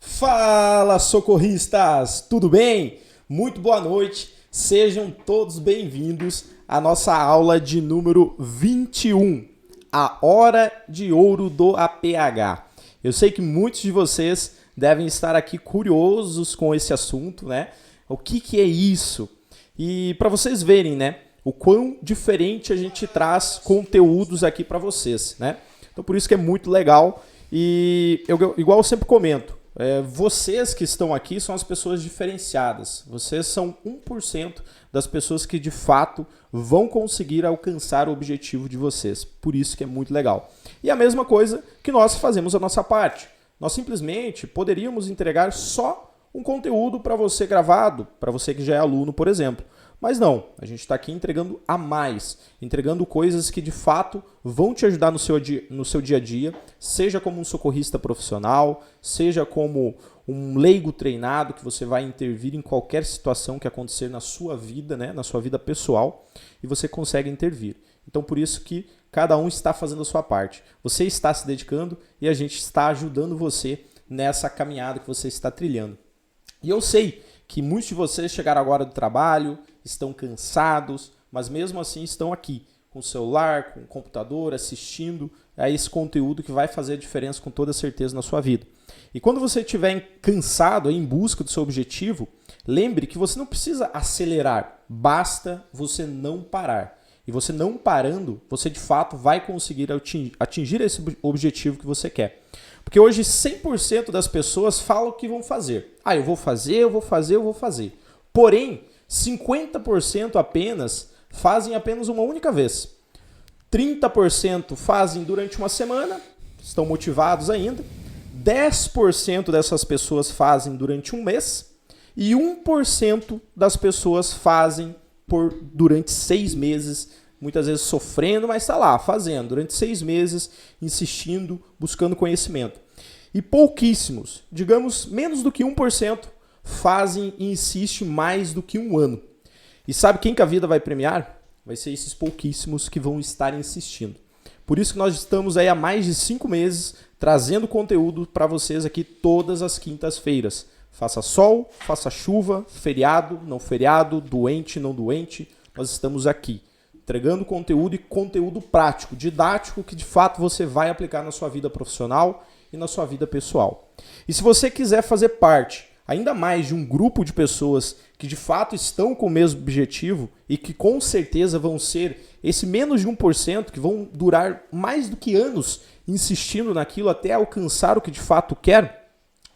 Fala, socorristas! Tudo bem? Muito boa noite. Sejam todos bem-vindos à nossa aula de número 21, a Hora de Ouro do APH. Eu sei que muitos de vocês devem estar aqui curiosos com esse assunto, né? O que é isso? E para vocês verem, né, o quão diferente a gente traz conteúdos aqui para vocês, né? Então por isso que é muito legal e igual eu sempre comento, vocês que estão aqui são as pessoas diferenciadas. Vocês são 1% das pessoas que de fato vão conseguir alcançar o objetivo de vocês. Por isso que é muito legal. E a mesma coisa que nós fazemos a nossa parte. Nós simplesmente poderíamos entregar só um conteúdo para você gravado, para você que já é aluno, por exemplo. Mas não, a gente está aqui entregando a mais, entregando coisas que de fato vão te ajudar no seu dia a dia, seja como um socorrista profissional, seja como um leigo treinado que você vai intervir em qualquer situação que acontecer na sua vida, né, na sua vida pessoal, e você consegue intervir. Então por isso que cada um está fazendo a sua parte. Você está se dedicando e a gente está ajudando você nessa caminhada que você está trilhando. E eu sei que muitos de vocês chegaram agora do trabalho, estão cansados, mas mesmo assim estão aqui, com o celular, com o computador, assistindo a esse conteúdo que vai fazer a diferença com toda certeza na sua vida. E quando você estiver cansado, em busca do seu objetivo, lembre que você não precisa acelerar, basta você não parar. E você não parando, você de fato vai conseguir atingir esse objetivo que você quer. Porque hoje 100% das pessoas falam o que vão fazer. Eu vou fazer, eu vou fazer, eu vou fazer. Porém, 50% apenas fazem apenas uma única vez. 30% fazem durante uma semana, estão motivados ainda. 10% dessas pessoas fazem durante um mês. E 1% das pessoas fazem durante 6 meses, muitas vezes sofrendo, mas está lá, fazendo, durante 6 meses, insistindo, buscando conhecimento. E pouquíssimos, digamos, menos do que 1%, fazem e insistem mais do que um ano. E sabe quem que a vida vai premiar? Vai ser esses pouquíssimos que vão estar insistindo. Por isso que nós estamos aí há mais de 5 meses trazendo conteúdo para vocês aqui todas as quintas-feiras. Faça sol, faça chuva, feriado, não feriado, doente, não doente, nós estamos aqui entregando conteúdo e conteúdo prático, didático, que de fato você vai aplicar na sua vida profissional e na sua vida pessoal. E se você quiser fazer parte ainda mais de um grupo de pessoas que de fato estão com o mesmo objetivo e que com certeza vão ser esse menos de 1%, que vão durar mais do que anos insistindo naquilo até alcançar o que de fato quer,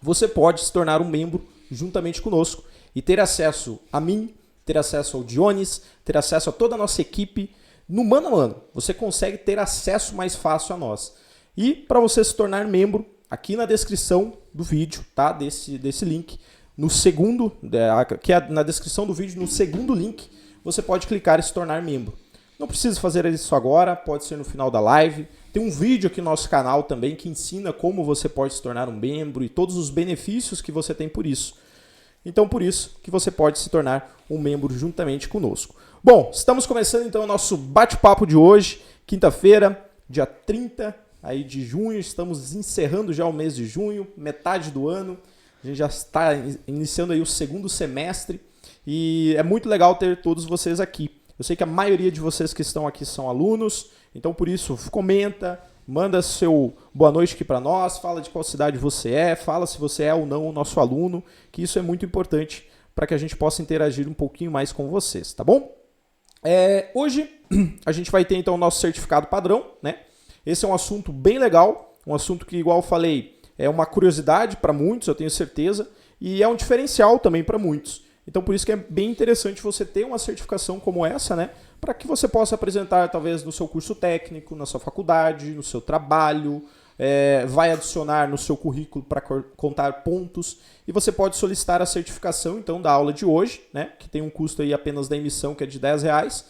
você pode se tornar um membro juntamente conosco e ter acesso a mim, ter acesso ao Dionis, ter acesso a toda a nossa equipe no mano a mano. Você consegue ter acesso mais fácil a nós. E para você se tornar membro, aqui na descrição do vídeo, tá? Desse link, no segundo, aqui na descrição do vídeo, no segundo link, você pode clicar e se tornar membro. Não precisa fazer isso agora, pode ser no final da live. Tem um vídeo aqui no nosso canal também que ensina como você pode se tornar um membro e todos os benefícios que você tem por isso. Então, por isso que você pode se tornar um membro juntamente conosco. Bom, estamos começando então o nosso bate-papo de hoje, quinta-feira, dia 30 aí de junho, estamos encerrando já o mês de junho, metade do ano, a gente já está iniciando aí o segundo semestre e é muito legal ter todos vocês aqui. Eu sei que a maioria de vocês que estão aqui são alunos, então por isso comenta, manda seu boa noite aqui para nós, fala de qual cidade você é, fala se você é ou não o nosso aluno, que isso é muito importante para que a gente possa interagir um pouquinho mais com vocês, tá bom? Hoje a gente vai ter então o nosso certificado padrão, né? Esse é um assunto bem legal, um assunto que, igual eu falei, é uma curiosidade para muitos, eu tenho certeza, e é um diferencial também para muitos. Então, por isso que é bem interessante você ter uma certificação como essa, né? Para que você possa apresentar, talvez, no seu curso técnico, na sua faculdade, no seu trabalho, vai adicionar no seu currículo para contar pontos, e você pode solicitar a certificação, então, da aula de hoje, né? Que tem um custo aí apenas da emissão, que é de R$10,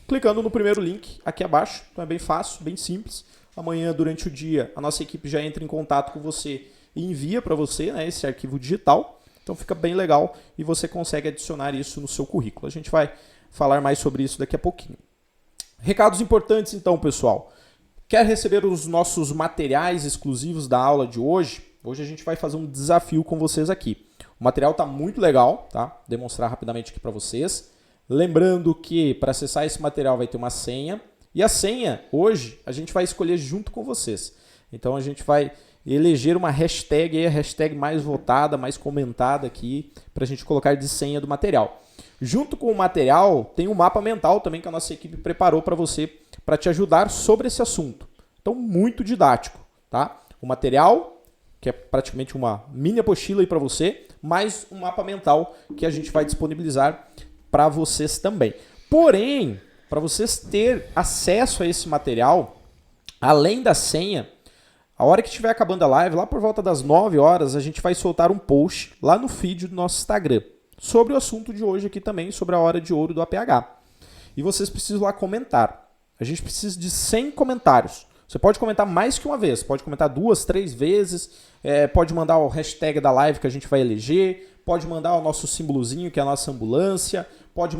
clicando no primeiro link aqui abaixo. Então, é bem fácil, bem simples. Amanhã, durante o dia, a nossa equipe já entra em contato com você e envia para você, né, esse arquivo digital. Então fica bem legal e você consegue adicionar isso no seu currículo. A gente vai falar mais sobre isso daqui a pouquinho. Recados importantes então, pessoal. Quer receber os nossos materiais exclusivos da aula de hoje? Hoje a gente vai fazer um desafio com vocês aqui. O material está muito legal, tá? Vou demonstrar rapidamente aqui para vocês. Lembrando que para acessar esse material vai ter uma senha. E a senha, hoje, a gente vai escolher junto com vocês. Então a gente vai eleger uma hashtag, a hashtag mais votada, mais comentada aqui, para a gente colocar de senha do material. Junto com o material, tem um mapa mental também que a nossa equipe preparou para você, para te ajudar sobre esse assunto. Então, muito didático, tá? O material, que é praticamente uma mini apostila aí para você, mais um mapa mental que a gente vai disponibilizar para vocês também. Porém, para vocês ter acesso a esse material, além da senha, a hora que estiver acabando a live, lá por volta das 9 horas, a gente vai soltar um post lá no feed do nosso Instagram sobre o assunto de hoje aqui também, sobre a hora de ouro do APH. E vocês precisam lá comentar. A gente precisa de 100 comentários. Você pode comentar mais que uma vez, pode comentar 2, 3 vezes, pode mandar o hashtag da live que a gente vai eleger, pode mandar o nosso símbolozinho, que é a nossa ambulância, pode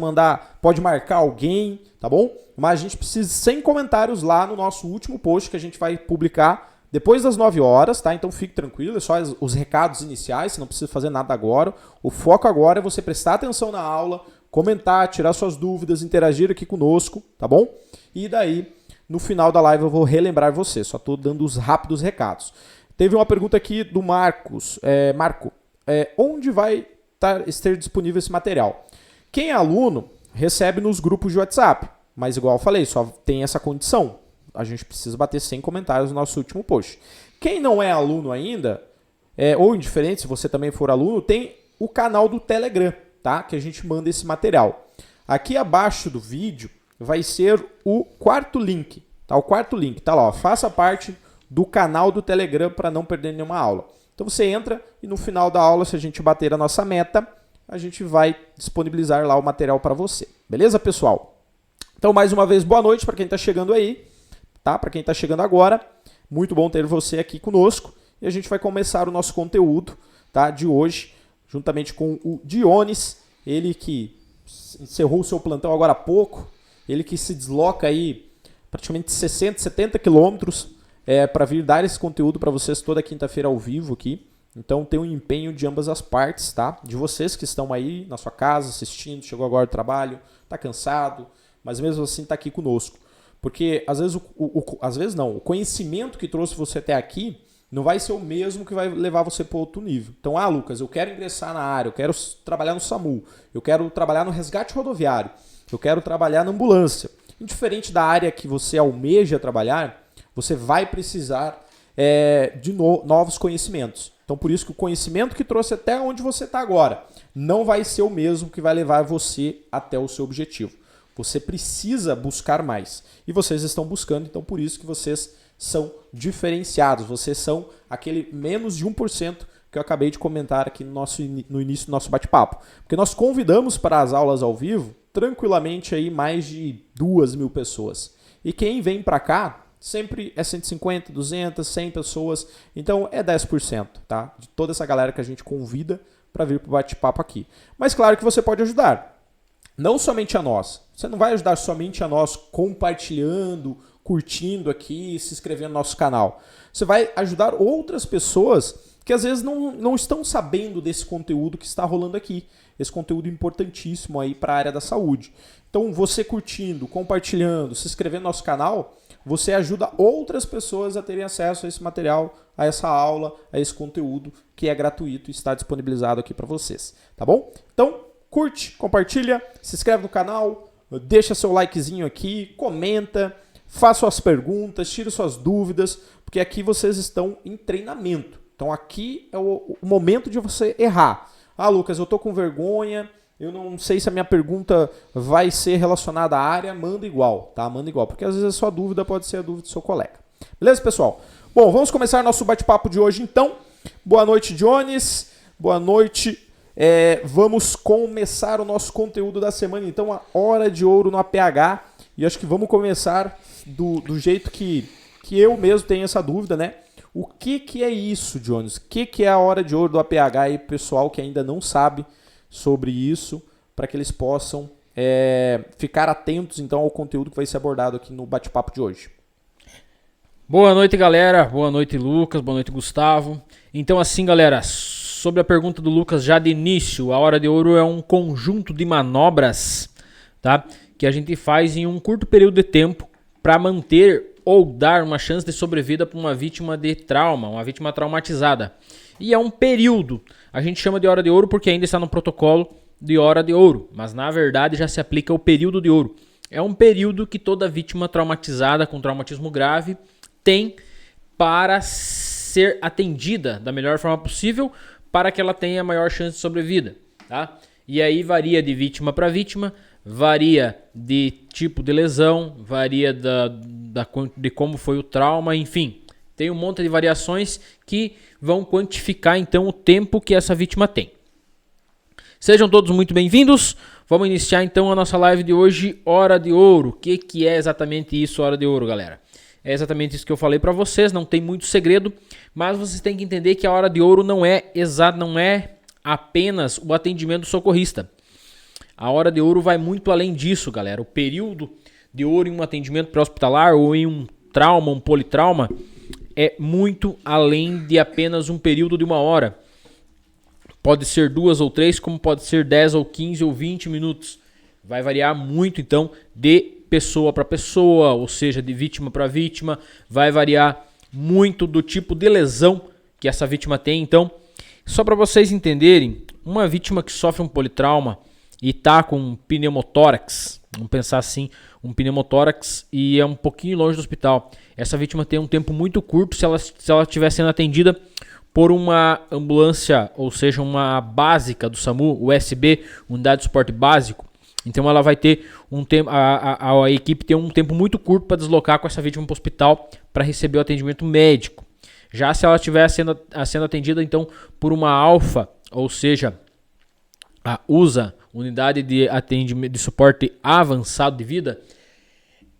marcar alguém, tá bom? Mas a gente precisa de 100 comentários lá no nosso último post que a gente vai publicar depois das 9 horas, tá? Então fique tranquilo, é só os recados iniciais, você não precisa fazer nada agora. O foco agora é você prestar atenção na aula, comentar, tirar suas dúvidas, interagir aqui conosco, tá bom? E daí, no final da live eu vou relembrar você, só estou dando os rápidos recados. Teve uma pergunta aqui do Marcos. Marco, onde vai estar disponível esse material? Quem é aluno recebe nos grupos de WhatsApp, mas igual eu falei, só tem essa condição. A gente precisa bater 100 comentários no nosso último post. Quem não é aluno ainda, ou indiferente, se você também for aluno, tem o canal do Telegram, tá? Que a gente manda esse material. Aqui abaixo do vídeo vai ser o quarto link, tá? O quarto link, tá lá, ó, faça parte do canal do Telegram para não perder nenhuma aula. Então você entra e no final da aula, se a gente bater a nossa meta, a gente vai disponibilizar lá o material para você. Beleza, pessoal? Então, mais uma vez, boa noite para quem está chegando aí. Tá? Para quem está chegando agora, muito bom ter você aqui conosco. E a gente vai começar o nosso conteúdo, tá, de hoje, juntamente com o Dionis, ele que encerrou o seu plantão agora há pouco, ele que se desloca aí praticamente 60, 70 quilômetros para vir dar esse conteúdo para vocês toda quinta-feira ao vivo aqui. Então tem um empenho de ambas as partes, tá? De vocês que estão aí na sua casa assistindo, chegou agora do trabalho, está cansado, mas mesmo assim está aqui conosco. Porque às vezes, o conhecimento que trouxe você até aqui não vai ser o mesmo que vai levar você para outro nível. Então, Lucas, eu quero ingressar na área, eu quero trabalhar no SAMU, eu quero trabalhar no resgate rodoviário, eu quero trabalhar na ambulância. Indiferente da área que você almeja trabalhar, você vai precisar de novos conhecimentos. Então, por isso que o conhecimento que trouxe até onde você está agora não vai ser o mesmo que vai levar você até o seu objetivo. Você precisa buscar mais. E vocês estão buscando, então por isso que vocês são diferenciados. Vocês são aquele menos de 1% que eu acabei de comentar aqui no início do nosso bate-papo. Porque nós convidamos para as aulas ao vivo, tranquilamente, aí, mais de 2.000 pessoas. E quem vem para cá sempre é 150, 200, 100 pessoas. Então é 10%, tá? De toda essa galera que a gente convida para vir para o bate-papo aqui. Mas claro que você pode ajudar. Não somente a nós. Você não vai ajudar somente a nós compartilhando, curtindo aqui, se inscrevendo no nosso canal. Você vai ajudar outras pessoas que às vezes não estão sabendo desse conteúdo que está rolando aqui. Esse conteúdo importantíssimo aí para a área da saúde. Então, você curtindo, compartilhando, se inscrevendo no nosso canal, você ajuda outras pessoas a terem acesso a esse material, a essa aula, a esse conteúdo que é gratuito e está disponibilizado aqui para vocês. Tá bom? Então, curte, compartilha, se inscreve no canal, deixa seu likezinho aqui, comenta, faça suas perguntas, tire suas dúvidas, porque aqui vocês estão em treinamento. Então aqui é o momento de você errar. Lucas, eu tô com vergonha, eu não sei se a minha pergunta vai ser relacionada à área, manda igual, tá? Manda igual, porque às vezes a sua dúvida pode ser a dúvida do seu colega. Beleza, pessoal? Bom, vamos começar nosso bate-papo de hoje então. Boa noite, Dionis. Boa noite. Vamos começar o nosso conteúdo da semana, então, a hora de ouro no APH. E acho que vamos começar do jeito que eu mesmo tenho essa dúvida, né? O que é isso, Jones? O que é a hora de ouro do APH aí, pessoal que ainda não sabe sobre isso, para que eles possam ficar atentos então ao conteúdo que vai ser abordado aqui no bate-papo de hoje. Boa noite, galera. Boa noite, Lucas. Boa noite, Gustavo. Então, assim, galera, sobre a pergunta do Lucas já de início, a hora de ouro é um conjunto de manobras, tá? Que a gente faz em um curto período de tempo para manter ou dar uma chance de sobrevida para uma vítima de trauma, uma vítima traumatizada. E é um período. A gente chama de hora de ouro porque ainda está no protocolo de hora de ouro, mas na verdade já se aplica o período de ouro. É um período que toda vítima traumatizada com traumatismo grave tem para ser atendida da melhor forma possível para que ela tenha a maior chance de sobrevida, tá? E aí varia de vítima para vítima, varia de tipo de lesão, varia de como foi o trauma, enfim. Tem um monte de variações que vão quantificar então o tempo que essa vítima tem. Sejam todos muito bem-vindos. Vamos iniciar então a nossa live de hoje, Hora de Ouro. O que é exatamente isso, Hora de Ouro, galera? É exatamente isso que eu falei para vocês, não tem muito segredo, mas vocês têm que entender que a hora de ouro não é apenas o atendimento do socorrista. A hora de ouro vai muito além disso, galera. O período de ouro em um atendimento pré-hospitalar ou em um trauma, um politrauma, é muito além de apenas um período de 1 hora. Pode ser 2 ou 3, como pode ser 10 ou 15 ou 20 minutos. Vai variar muito, então, de pessoa para pessoa, ou seja, de vítima para vítima, vai variar muito do tipo de lesão que essa vítima tem. Então, só para vocês entenderem, uma vítima que sofre um politrauma e está com um pneumotórax, vamos pensar assim, um pneumotórax e é um pouquinho longe do hospital, essa vítima tem um tempo muito curto se ela estiver sendo atendida por uma ambulância, ou seja, uma básica do SAMU, USB, Unidade de Suporte Básico. Então ela vai ter um tempo, a equipe tem um tempo muito curto para deslocar com essa vítima para o hospital para receber o atendimento médico. Já se ela estiver sendo atendida então por uma alfa, ou seja, a USA, Unidade de Atendimento de Suporte Avançado de Vida,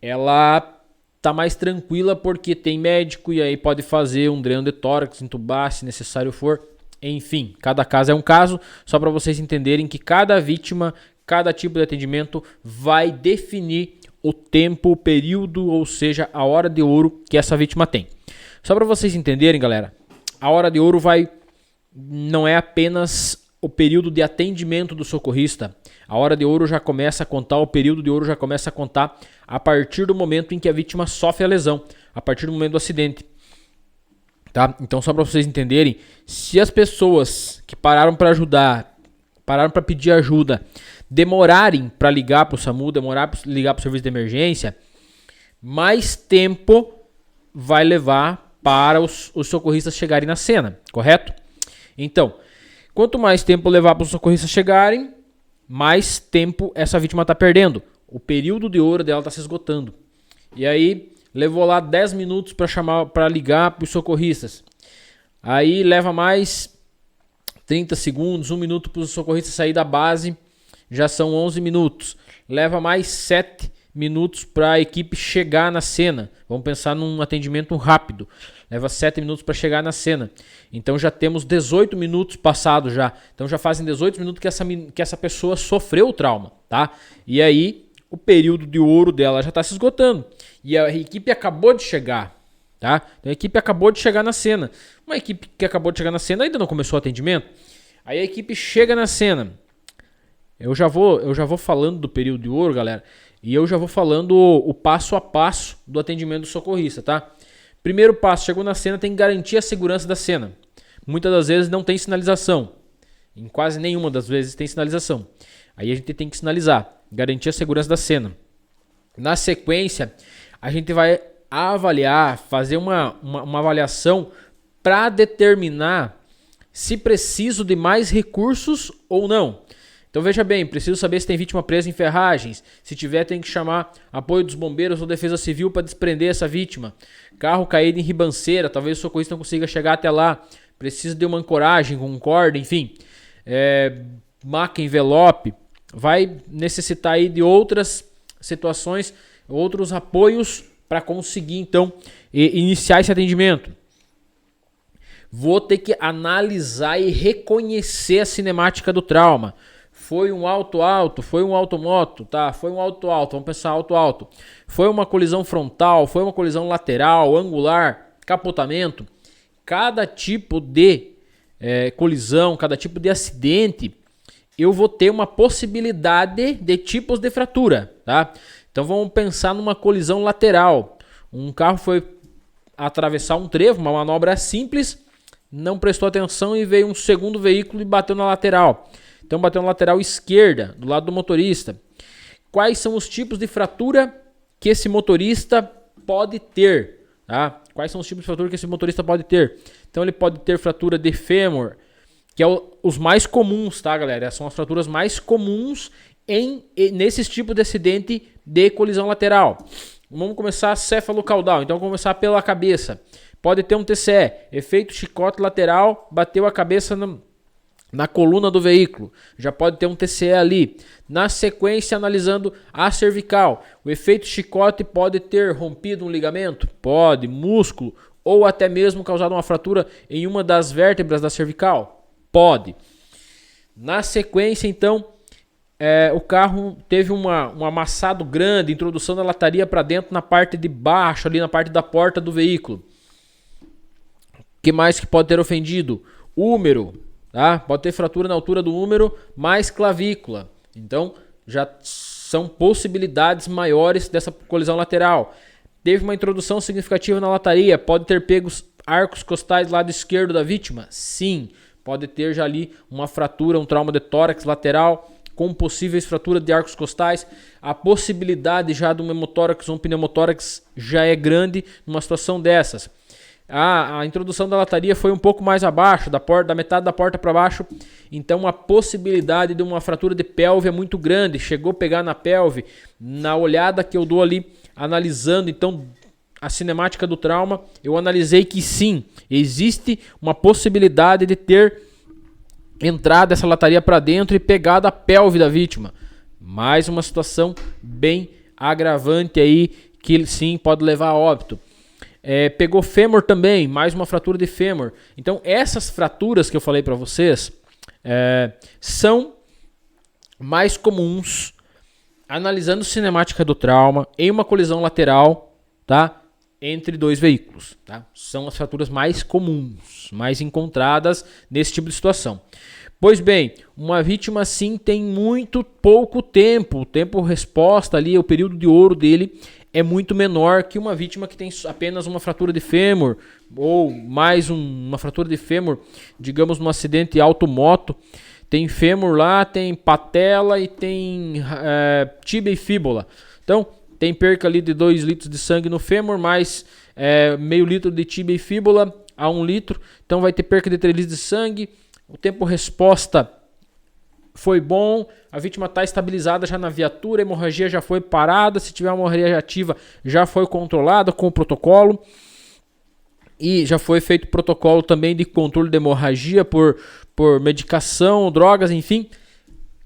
ela está mais tranquila porque tem médico e aí pode fazer um dreno de tórax, entubar se necessário for. Enfim, cada caso é um caso, só para vocês entenderem que cada vítima, cada tipo de atendimento vai definir o tempo, o período, ou seja, a hora de ouro que essa vítima tem. Só para vocês entenderem, galera, a hora de ouro não é apenas o período de atendimento do socorrista. A hora de ouro já começa a contar, o período de ouro já começa a contar a partir do momento em que a vítima sofre a lesão, a partir do momento do acidente. Tá? Então, só para vocês entenderem, se as pessoas que pararam para ajudar, pararam para pedir ajuda, demorarem para ligar para o SAMU, demorar para ligar para o serviço de emergência, mais tempo vai levar para os socorristas chegarem na cena, correto? Então, quanto mais tempo levar para os socorristas chegarem, mais tempo essa vítima está perdendo. O período de ouro dela está se esgotando. E aí, levou lá 10 minutos para ligar para os socorristas. Aí leva mais 30 segundos, 1 minuto para os socorristas sair da base. Já são 11 minutos. Leva mais 7 minutos para a equipe chegar na cena. Vamos pensar num atendimento rápido. Leva 7 minutos para chegar na cena. Então já temos 18 minutos passados já. Então já fazem 18 minutos que essa pessoa sofreu o trauma, tá? E aí o período de ouro dela já está se esgotando. E a equipe acabou de chegar, tá? Então a equipe acabou de chegar na cena. Uma equipe que acabou de chegar na cena ainda não começou o atendimento. Aí a equipe chega na cena. Eu já vou falando do período de ouro, galera. E eu já vou falando o passo a passo do atendimento do socorrista, tá? Primeiro passo, chegou na cena, tem que garantir a segurança da cena. Muitas das vezes não tem sinalização. Em quase nenhuma das vezes tem sinalização. Aí a gente tem que sinalizar, garantir a segurança da cena. Na sequência, a gente vai avaliar, fazer uma avaliação para determinar se preciso de mais recursos ou não. Então veja bem, preciso saber se tem vítima presa em ferragens. Se tiver, tem que chamar apoio dos bombeiros ou defesa civil para desprender essa vítima. Carro caído em ribanceira, talvez o socorrista não consiga chegar até lá. Precisa de uma ancoragem com corda, enfim. Maca, envelope. Vai necessitar aí de outras situações, outros apoios para conseguir então iniciar esse atendimento. Vou ter que analisar e reconhecer a cinemática do trauma. Foi um auto-alto, foi um automoto, tá? Foi um auto-alto, vamos pensar auto-alto. Foi uma colisão frontal, foi uma colisão lateral, angular, capotamento. Cada tipo de colisão, cada tipo de acidente, eu vou ter uma possibilidade de tipos de fratura, tá? Então vamos pensar numa colisão lateral. Um carro foi atravessar um trevo, uma manobra simples, não prestou atenção e veio um segundo veículo e bateu na lateral. Então bateu na lateral esquerda, do lado do motorista. Quais são os tipos de fratura que esse motorista pode ter? Tá? Quais são os tipos de fratura que esse motorista pode ter? Então ele pode ter fratura de fêmur, que é os mais comuns, tá, galera? São as fraturas mais comuns nesses tipos de acidente de colisão lateral. Vamos começar céfalo-caudal, então vamos começar pela cabeça. Pode ter um TCE, efeito chicote lateral, bateu a cabeça na coluna do veículo, já pode ter um TCE ali. Na sequência, analisando a cervical, o efeito chicote pode ter rompido um ligamento? Pode, músculo, ou até mesmo causado uma fratura em uma das vértebras da cervical? Pode. Na sequência, então, o carro teve um amassado grande, introdução da lataria para dentro na parte de baixo, ali na parte da porta do veículo. O que mais que pode ter ofendido? Úmero, tá? Pode ter fratura na altura do úmero mais clavícula. Então, já são possibilidades maiores dessa colisão lateral. Teve uma introdução significativa na lataria, pode ter pegos arcos costais do lado esquerdo da vítima? Sim. Pode ter já ali uma fratura, um trauma de tórax lateral, com possíveis fraturas de arcos costais. A possibilidade já de um hemotórax ou um pneumotórax já é grande numa situação dessas. A introdução da lataria foi um pouco mais abaixo, da metade da porta para baixo. Então a possibilidade de uma fratura de pelve é muito grande. Chegou a pegar na pelve. Na olhada que eu dou ali, analisando então a cinemática do trauma, eu analisei que sim, existe uma possibilidade de ter entrado essa lataria para dentro e pegado a pelve da vítima. Mais uma situação bem agravante aí, que sim pode levar a óbito. Pegou fêmur também, mais uma fratura de fêmur. Então essas fraturas que eu falei para vocês são mais comuns analisando cinemática do trauma em uma colisão lateral, tá? Entre dois veículos, tá? São as fraturas mais comuns, mais encontradas nesse tipo de situação. Pois bem, uma vítima assim tem muito pouco tempo, o tempo resposta ali, o período de ouro dele é muito menor que uma vítima que tem apenas uma fratura de fêmur ou mais uma fratura de fêmur, digamos num acidente automoto. Tem fêmur lá, tem patela e tem tíbia e fíbula. Então, tem perca ali de 2 litros de sangue no fêmur, mais meio litro de tíbia e fíbula a 1 litro. Então vai ter perca de 3 litros de sangue. O tempo resposta foi bom. A vítima está estabilizada já na viatura. A hemorragia já foi parada. Se tiver uma hemorragia ativa, já foi controlada com o protocolo. E já foi feito protocolo também de controle de hemorragia por medicação, drogas, enfim.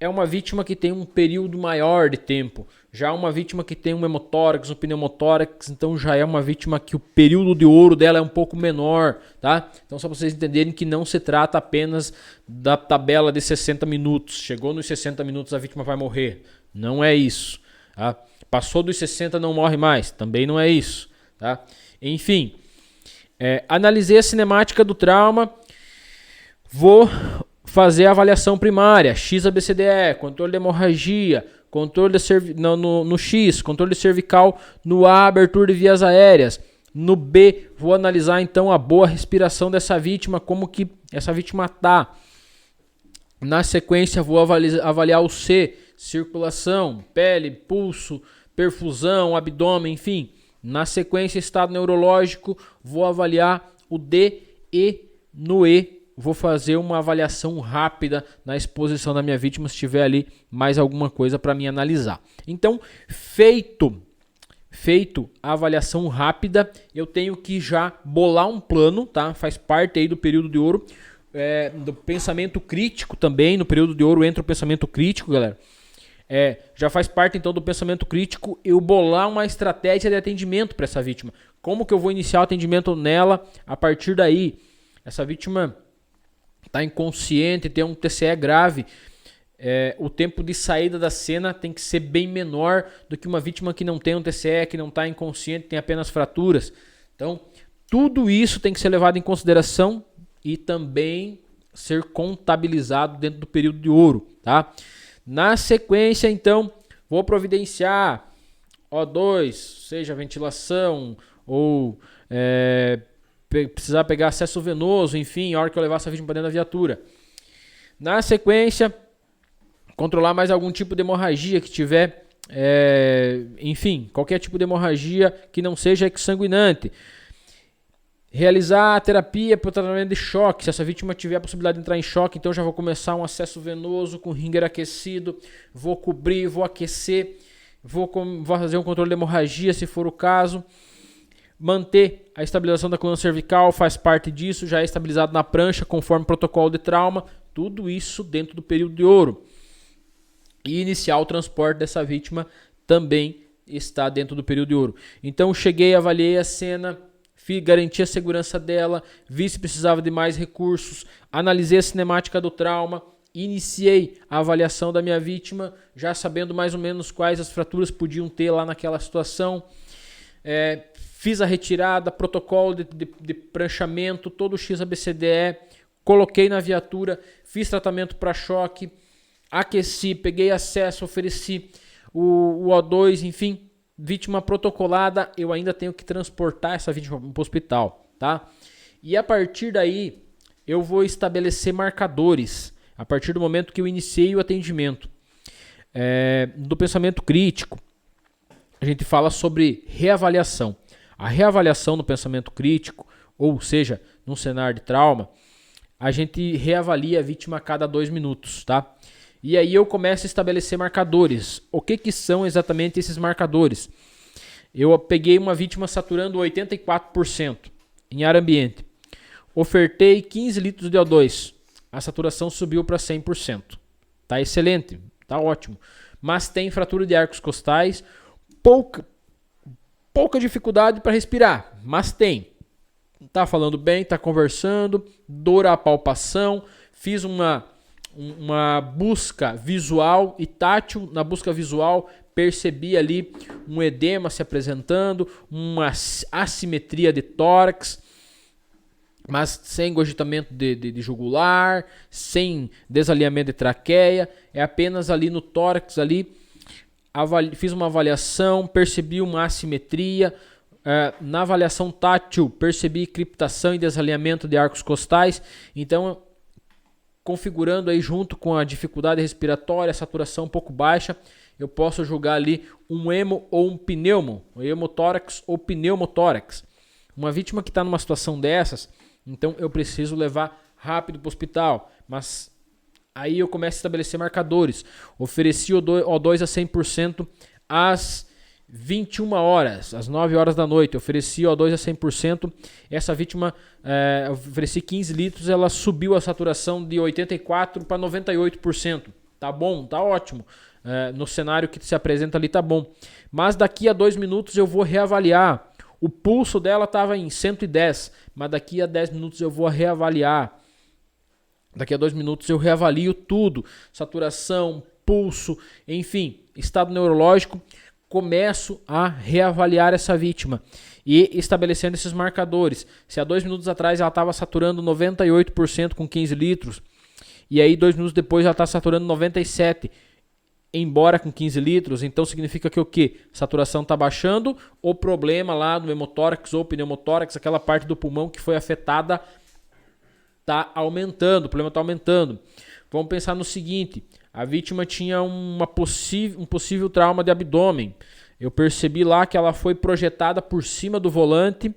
É uma vítima que tem um período maior de tempo. Já uma vítima que tem um hemotórax, um pneumotórax, então já é uma vítima que o período de ouro dela é um pouco menor, tá? Então só para vocês entenderem que não se trata apenas da tabela de 60 minutos. Chegou nos 60 minutos a vítima vai morrer. Não é isso, tá? Passou dos 60 não morre mais. Também não é isso, tá? Enfim, analisei a cinemática do trauma. Vou fazer a avaliação primária, XABCDE, controle de hemorragia, controle no X, controle cervical, no A, abertura de vias aéreas. No B, vou analisar então a boa respiração dessa vítima, como que essa vítima está. Na sequência, vou avaliar o C, circulação, pele, pulso, perfusão, abdômen, enfim. Na sequência, estado neurológico, vou avaliar o D e no E, vou fazer uma avaliação rápida na exposição da minha vítima, se tiver ali mais alguma coisa para mim analisar. Então, feito a avaliação rápida, eu tenho que já bolar um plano, tá? Faz parte aí do período de ouro, do pensamento crítico também. No período de ouro entra o pensamento crítico, galera. Já faz parte então do pensamento crítico eu bolar uma estratégia de atendimento para essa vítima. Como que eu vou iniciar o atendimento nela a partir daí? Essa vítima está inconsciente, tem um TCE grave. o tempo de saída da cena tem que ser bem menor do que uma vítima que não tem um TCE, que não está inconsciente, tem apenas fraturas. Então, tudo isso tem que ser levado em consideração e também ser contabilizado dentro do período de ouro, tá? Na sequência, então, vou providenciar O2, seja ventilação ou precisar pegar acesso venoso, enfim, a hora que eu levar essa vítima para dentro da viatura. Na sequência, controlar mais algum tipo de hemorragia que tiver, enfim, qualquer tipo de hemorragia que não seja exsanguinante. Realizar a terapia para o tratamento de choque. Se essa vítima tiver a possibilidade de entrar em choque, então já vou começar um acesso venoso com ringer aquecido, vou cobrir, vou aquecer, vou fazer um controle de hemorragia se for o caso. Manter a estabilização da coluna cervical faz parte disso, já é estabilizado na prancha conforme protocolo de trauma, tudo isso dentro do período de ouro. E iniciar o transporte dessa vítima também está dentro do período de ouro. Então cheguei, avaliei a cena, garanti a segurança dela, vi se precisava de mais recursos, analisei a cinemática do trauma, iniciei a avaliação da minha vítima, já sabendo mais ou menos quais as fraturas podiam ter lá naquela situação. Fiz a retirada, protocolo de pranchamento, todo o XABCDE, coloquei na viatura, fiz tratamento para choque, aqueci, peguei acesso, ofereci o O2, enfim, vítima protocolada, eu ainda tenho que transportar essa vítima para o hospital, tá? E a partir daí, eu vou estabelecer marcadores, a partir do momento que eu iniciei o atendimento. Do pensamento crítico, a gente fala sobre reavaliação. A reavaliação no pensamento crítico, ou seja, num cenário de trauma, a gente reavalia a vítima a cada 2 minutos, tá? E aí eu começo a estabelecer marcadores. O que são exatamente esses marcadores? Eu peguei uma vítima saturando 84% em ar ambiente. Ofertei 15 litros de O2. A saturação subiu para 100%. Tá excelente, tá ótimo. Mas tem fratura de arcos costais, pouca dificuldade para respirar, mas tem. Tá falando bem, tá conversando, dor à palpação, fiz uma busca visual e tátil. Na busca visual percebi ali um edema se apresentando, uma assimetria de tórax, mas sem engurgitamento de jugular, sem desalinhamento de traqueia, é apenas ali no tórax ali. Fiz uma avaliação, percebi uma assimetria. Na avaliação tátil, percebi criptação e desalinhamento de arcos costais. Então, configurando aí junto com a dificuldade respiratória, a saturação um pouco baixa, eu posso julgar ali um hemo ou um pneumo, hemotórax ou pneumotórax. Uma vítima que está numa situação dessas, então eu preciso levar rápido para o hospital, mas aí eu começo a estabelecer marcadores. Ofereci O2 a 100% às 21 horas, às 9 horas da noite. Ofereci O2 a 100%. Essa vítima, ofereci 15 litros, ela subiu a saturação de 84% para 98%. Tá bom, tá ótimo. No cenário que se apresenta ali tá bom. Mas daqui a 2 minutos eu vou reavaliar. O pulso dela estava em 110, mas daqui a 10 minutos eu vou reavaliar. Daqui a 2 minutos eu reavalio tudo, saturação, pulso, enfim, estado neurológico. Começo a reavaliar essa vítima e estabelecendo esses marcadores. Se há 2 minutos atrás ela estava saturando 98% com 15 litros, e aí 2 minutos depois ela está saturando 97%, embora com 15 litros, então significa que o quê? Saturação está baixando, o problema lá no hemotórax ou pneumotórax, aquela parte do pulmão que foi afetada, está aumentando, o problema está aumentando. Vamos pensar no seguinte, a vítima tinha um possível trauma de abdômen. Eu percebi lá que ela foi projetada por cima do volante,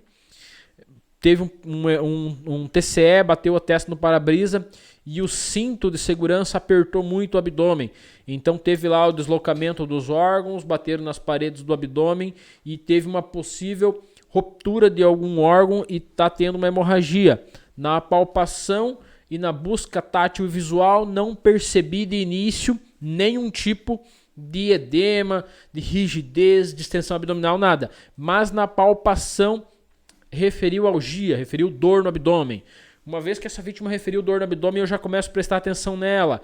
teve um TCE, bateu a testa no para-brisa e o cinto de segurança apertou muito o abdômen. Então teve lá o deslocamento dos órgãos, bateram nas paredes do abdômen e teve uma possível ruptura de algum órgão e está tendo uma hemorragia. Na palpação e na busca tátil e visual não percebi de início nenhum tipo de edema, de rigidez, de extensão abdominal, nada. Mas na palpação referiu algia, referiu dor no abdômen. Uma vez que essa vítima referiu dor no abdômen, eu já começo a prestar atenção nela.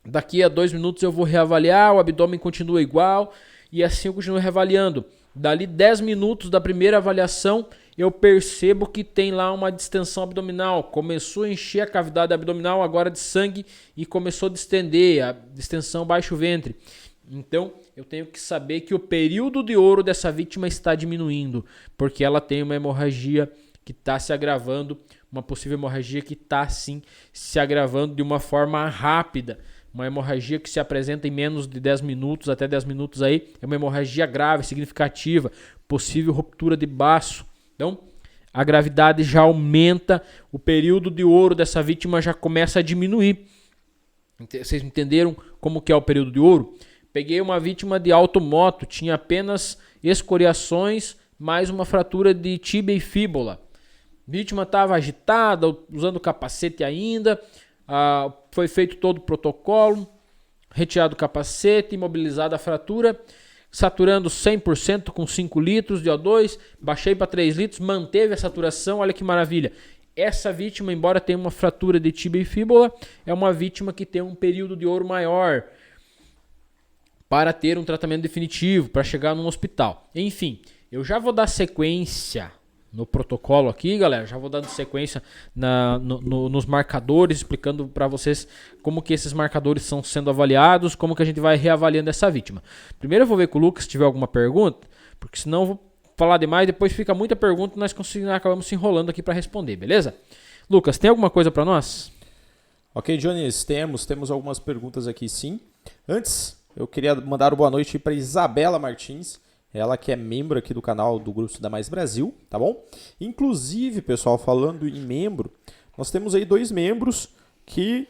Daqui a 2 minutos eu vou reavaliar, o abdômen continua igual e assim eu continuo reavaliando. Dali 10 minutos da primeira avaliação, eu percebo que tem lá uma distensão abdominal. Começou a encher a cavidade abdominal agora de sangue e começou a distender, a distensão baixo ventre. Então, eu tenho que saber que o período de ouro dessa vítima está diminuindo, porque ela tem uma hemorragia que está se agravando, uma possível hemorragia que está sim se agravando de uma forma rápida. Uma hemorragia que se apresenta em menos de 10 minutos, até 10 minutos aí, é uma hemorragia grave, significativa, possível ruptura de baço. Então, a gravidade já aumenta, o período de ouro dessa vítima já começa a diminuir. Vocês entenderam como que é o período de ouro? Peguei uma vítima de automoto, tinha apenas escoriações, mais uma fratura de tíbia e fíbula. A vítima estava agitada, usando capacete ainda. Foi feito todo o protocolo, retirado o capacete, imobilizada a fratura, saturando 100% com 5 litros de O2, baixei para 3 litros, manteve a saturação, olha que maravilha. Essa vítima, embora tenha uma fratura de tíbia e fíbula, é uma vítima que tem um período de ouro maior para ter um tratamento definitivo, para chegar num hospital. Enfim, eu já vou dar sequência no protocolo aqui, galera, já vou dando sequência nos marcadores, explicando para vocês como que esses marcadores estão sendo avaliados, como que a gente vai reavaliando essa vítima. Primeiro eu vou ver com o Lucas se tiver alguma pergunta, porque senão eu vou falar demais, depois fica muita pergunta e nós acabamos se enrolando aqui para responder, beleza? Lucas, tem alguma coisa para nós? Ok, Jones, temos algumas perguntas aqui sim. Antes, eu queria mandar uma boa noite para Isabela Martins, ela que é membro aqui do canal do Grupo Estuda Mais Brasil, tá bom? Inclusive, pessoal, falando em membro, nós temos aí 2 membros que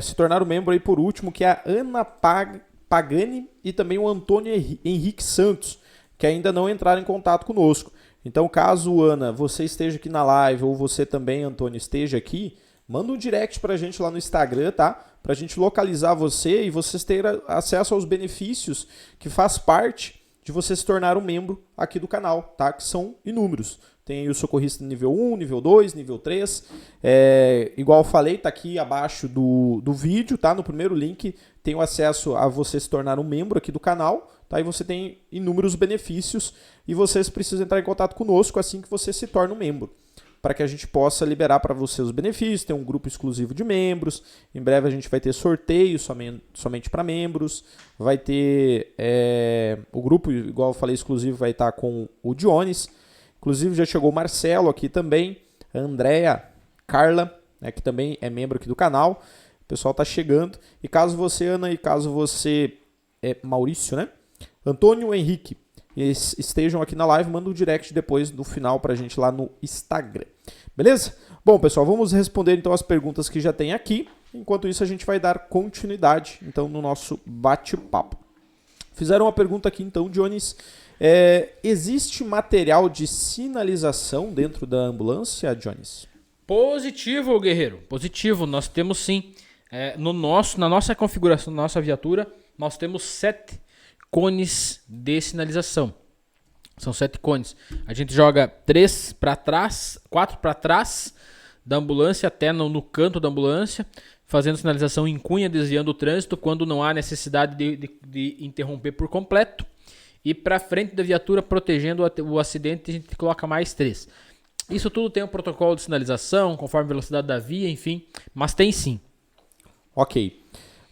se tornaram membro aí por último, que é a Ana Pagani e também o Antônio Henrique Santos, que ainda não entraram em contato conosco. Então, caso, Ana, você esteja aqui na live ou você também, Antônio, esteja aqui, manda um direct pra gente lá no Instagram, tá? Pra gente localizar você e vocês terem acesso aos benefícios que faz parte de você se tornar um membro aqui do canal, tá? Que são inúmeros. Tem aí o socorrista nível 1, nível 2, nível 3. Igual eu falei, tá aqui abaixo do vídeo, tá? No primeiro link tem o acesso a você se tornar um membro aqui do canal, tá? E você tem inúmeros benefícios e vocês precisam entrar em contato conosco assim que você se torna um membro, para que a gente possa liberar para você os benefícios, tem um grupo exclusivo de membros, em breve a gente vai ter sorteio somente para membros, vai ter o grupo, igual eu falei, exclusivo vai estar com o Dionis, inclusive já chegou o Marcelo aqui também, a Andrea, Carla, né, que também é membro aqui do canal, o pessoal está chegando, e caso você, Ana, e caso você, Maurício, né, Antônio Henrique, estejam aqui na live, manda um direct depois do final pra gente lá no Instagram. Beleza? Bom, pessoal, vamos responder então as perguntas que já tem aqui. Enquanto isso, a gente vai dar continuidade então no nosso bate-papo. Fizeram uma pergunta aqui então, Dionis. Existe material de sinalização dentro da ambulância, Dionis? Positivo, guerreiro. Positivo, nós temos sim. Na nossa configuração, na nossa viatura, nós temos 7 cones de sinalização. São 7 cones. A gente joga 3 para trás, 4 para trás da ambulância até no canto da ambulância, fazendo sinalização em cunha, desviando o trânsito quando não há necessidade de interromper por completo. E para frente da viatura, protegendo o acidente, a gente coloca mais 3. Isso tudo tem um protocolo de sinalização, conforme a velocidade da via, enfim, mas tem sim. Ok.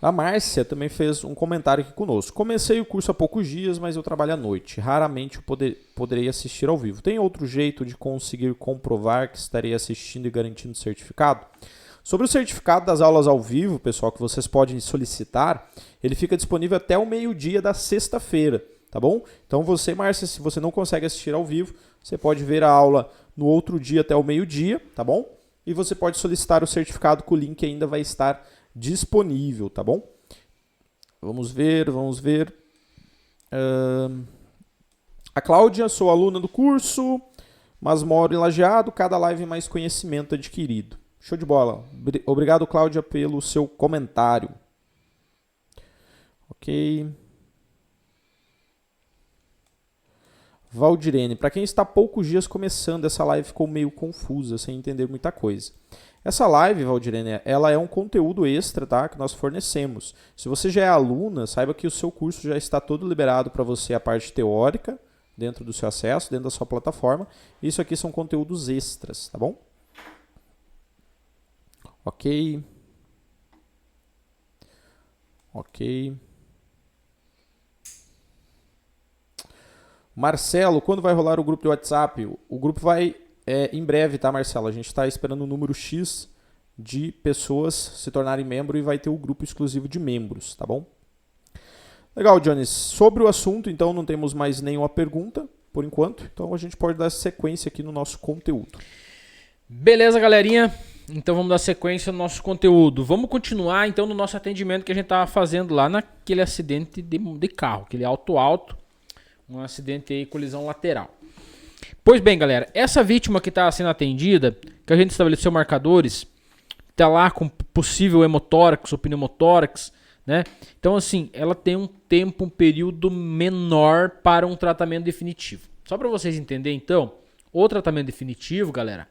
A Márcia também fez um comentário aqui conosco. Comecei o curso há poucos dias, mas eu trabalho à noite. Raramente eu poderei assistir ao vivo. Tem outro jeito de conseguir comprovar que estarei assistindo e garantindo o certificado? Sobre o certificado das aulas ao vivo, pessoal, que vocês podem solicitar, ele fica disponível até o meio-dia da sexta-feira, tá bom? Então você, Márcia, se você não consegue assistir ao vivo, você pode ver a aula no outro dia até o meio-dia, tá bom? E você pode solicitar o certificado que o link ainda vai estar disponível, tá bom? Vamos ver. A Cláudia, sou aluna do curso, mas moro em Lajeado, cada live mais conhecimento adquirido. Show de bola. Obrigado, Cláudia, pelo seu comentário. Ok. Valdirene, para quem está há poucos dias começando, essa live ficou meio confusa, sem entender muita coisa. Essa live, Valdirene, ela é um conteúdo extra, tá, que nós fornecemos. Se você já é aluna, saiba que o seu curso já está todo liberado para você, a parte teórica, dentro do seu acesso, dentro da sua plataforma. Isso aqui são conteúdos extras, tá bom? Ok. Marcelo, quando vai rolar o grupo de WhatsApp? O grupo vai em breve, tá, Marcelo? A gente está esperando um número X de pessoas se tornarem membro e vai ter o grupo exclusivo de membros, tá bom? Legal, Jones. Sobre o assunto, então, não temos mais nenhuma pergunta, por enquanto. Então, a gente pode dar sequência aqui no nosso conteúdo. Beleza, galerinha? Então, vamos dar sequência no nosso conteúdo. Vamos continuar, então, no nosso atendimento que a gente estava fazendo lá naquele acidente de carro, aquele auto, um acidente aí, colisão lateral. Pois bem, galera, essa vítima que está sendo atendida, que a gente estabeleceu marcadores, está lá com possível hemotórax ou pneumotórax, né? Então, assim, ela tem um período menor para um tratamento definitivo. Só para vocês entenderem, então, o tratamento definitivo, galera,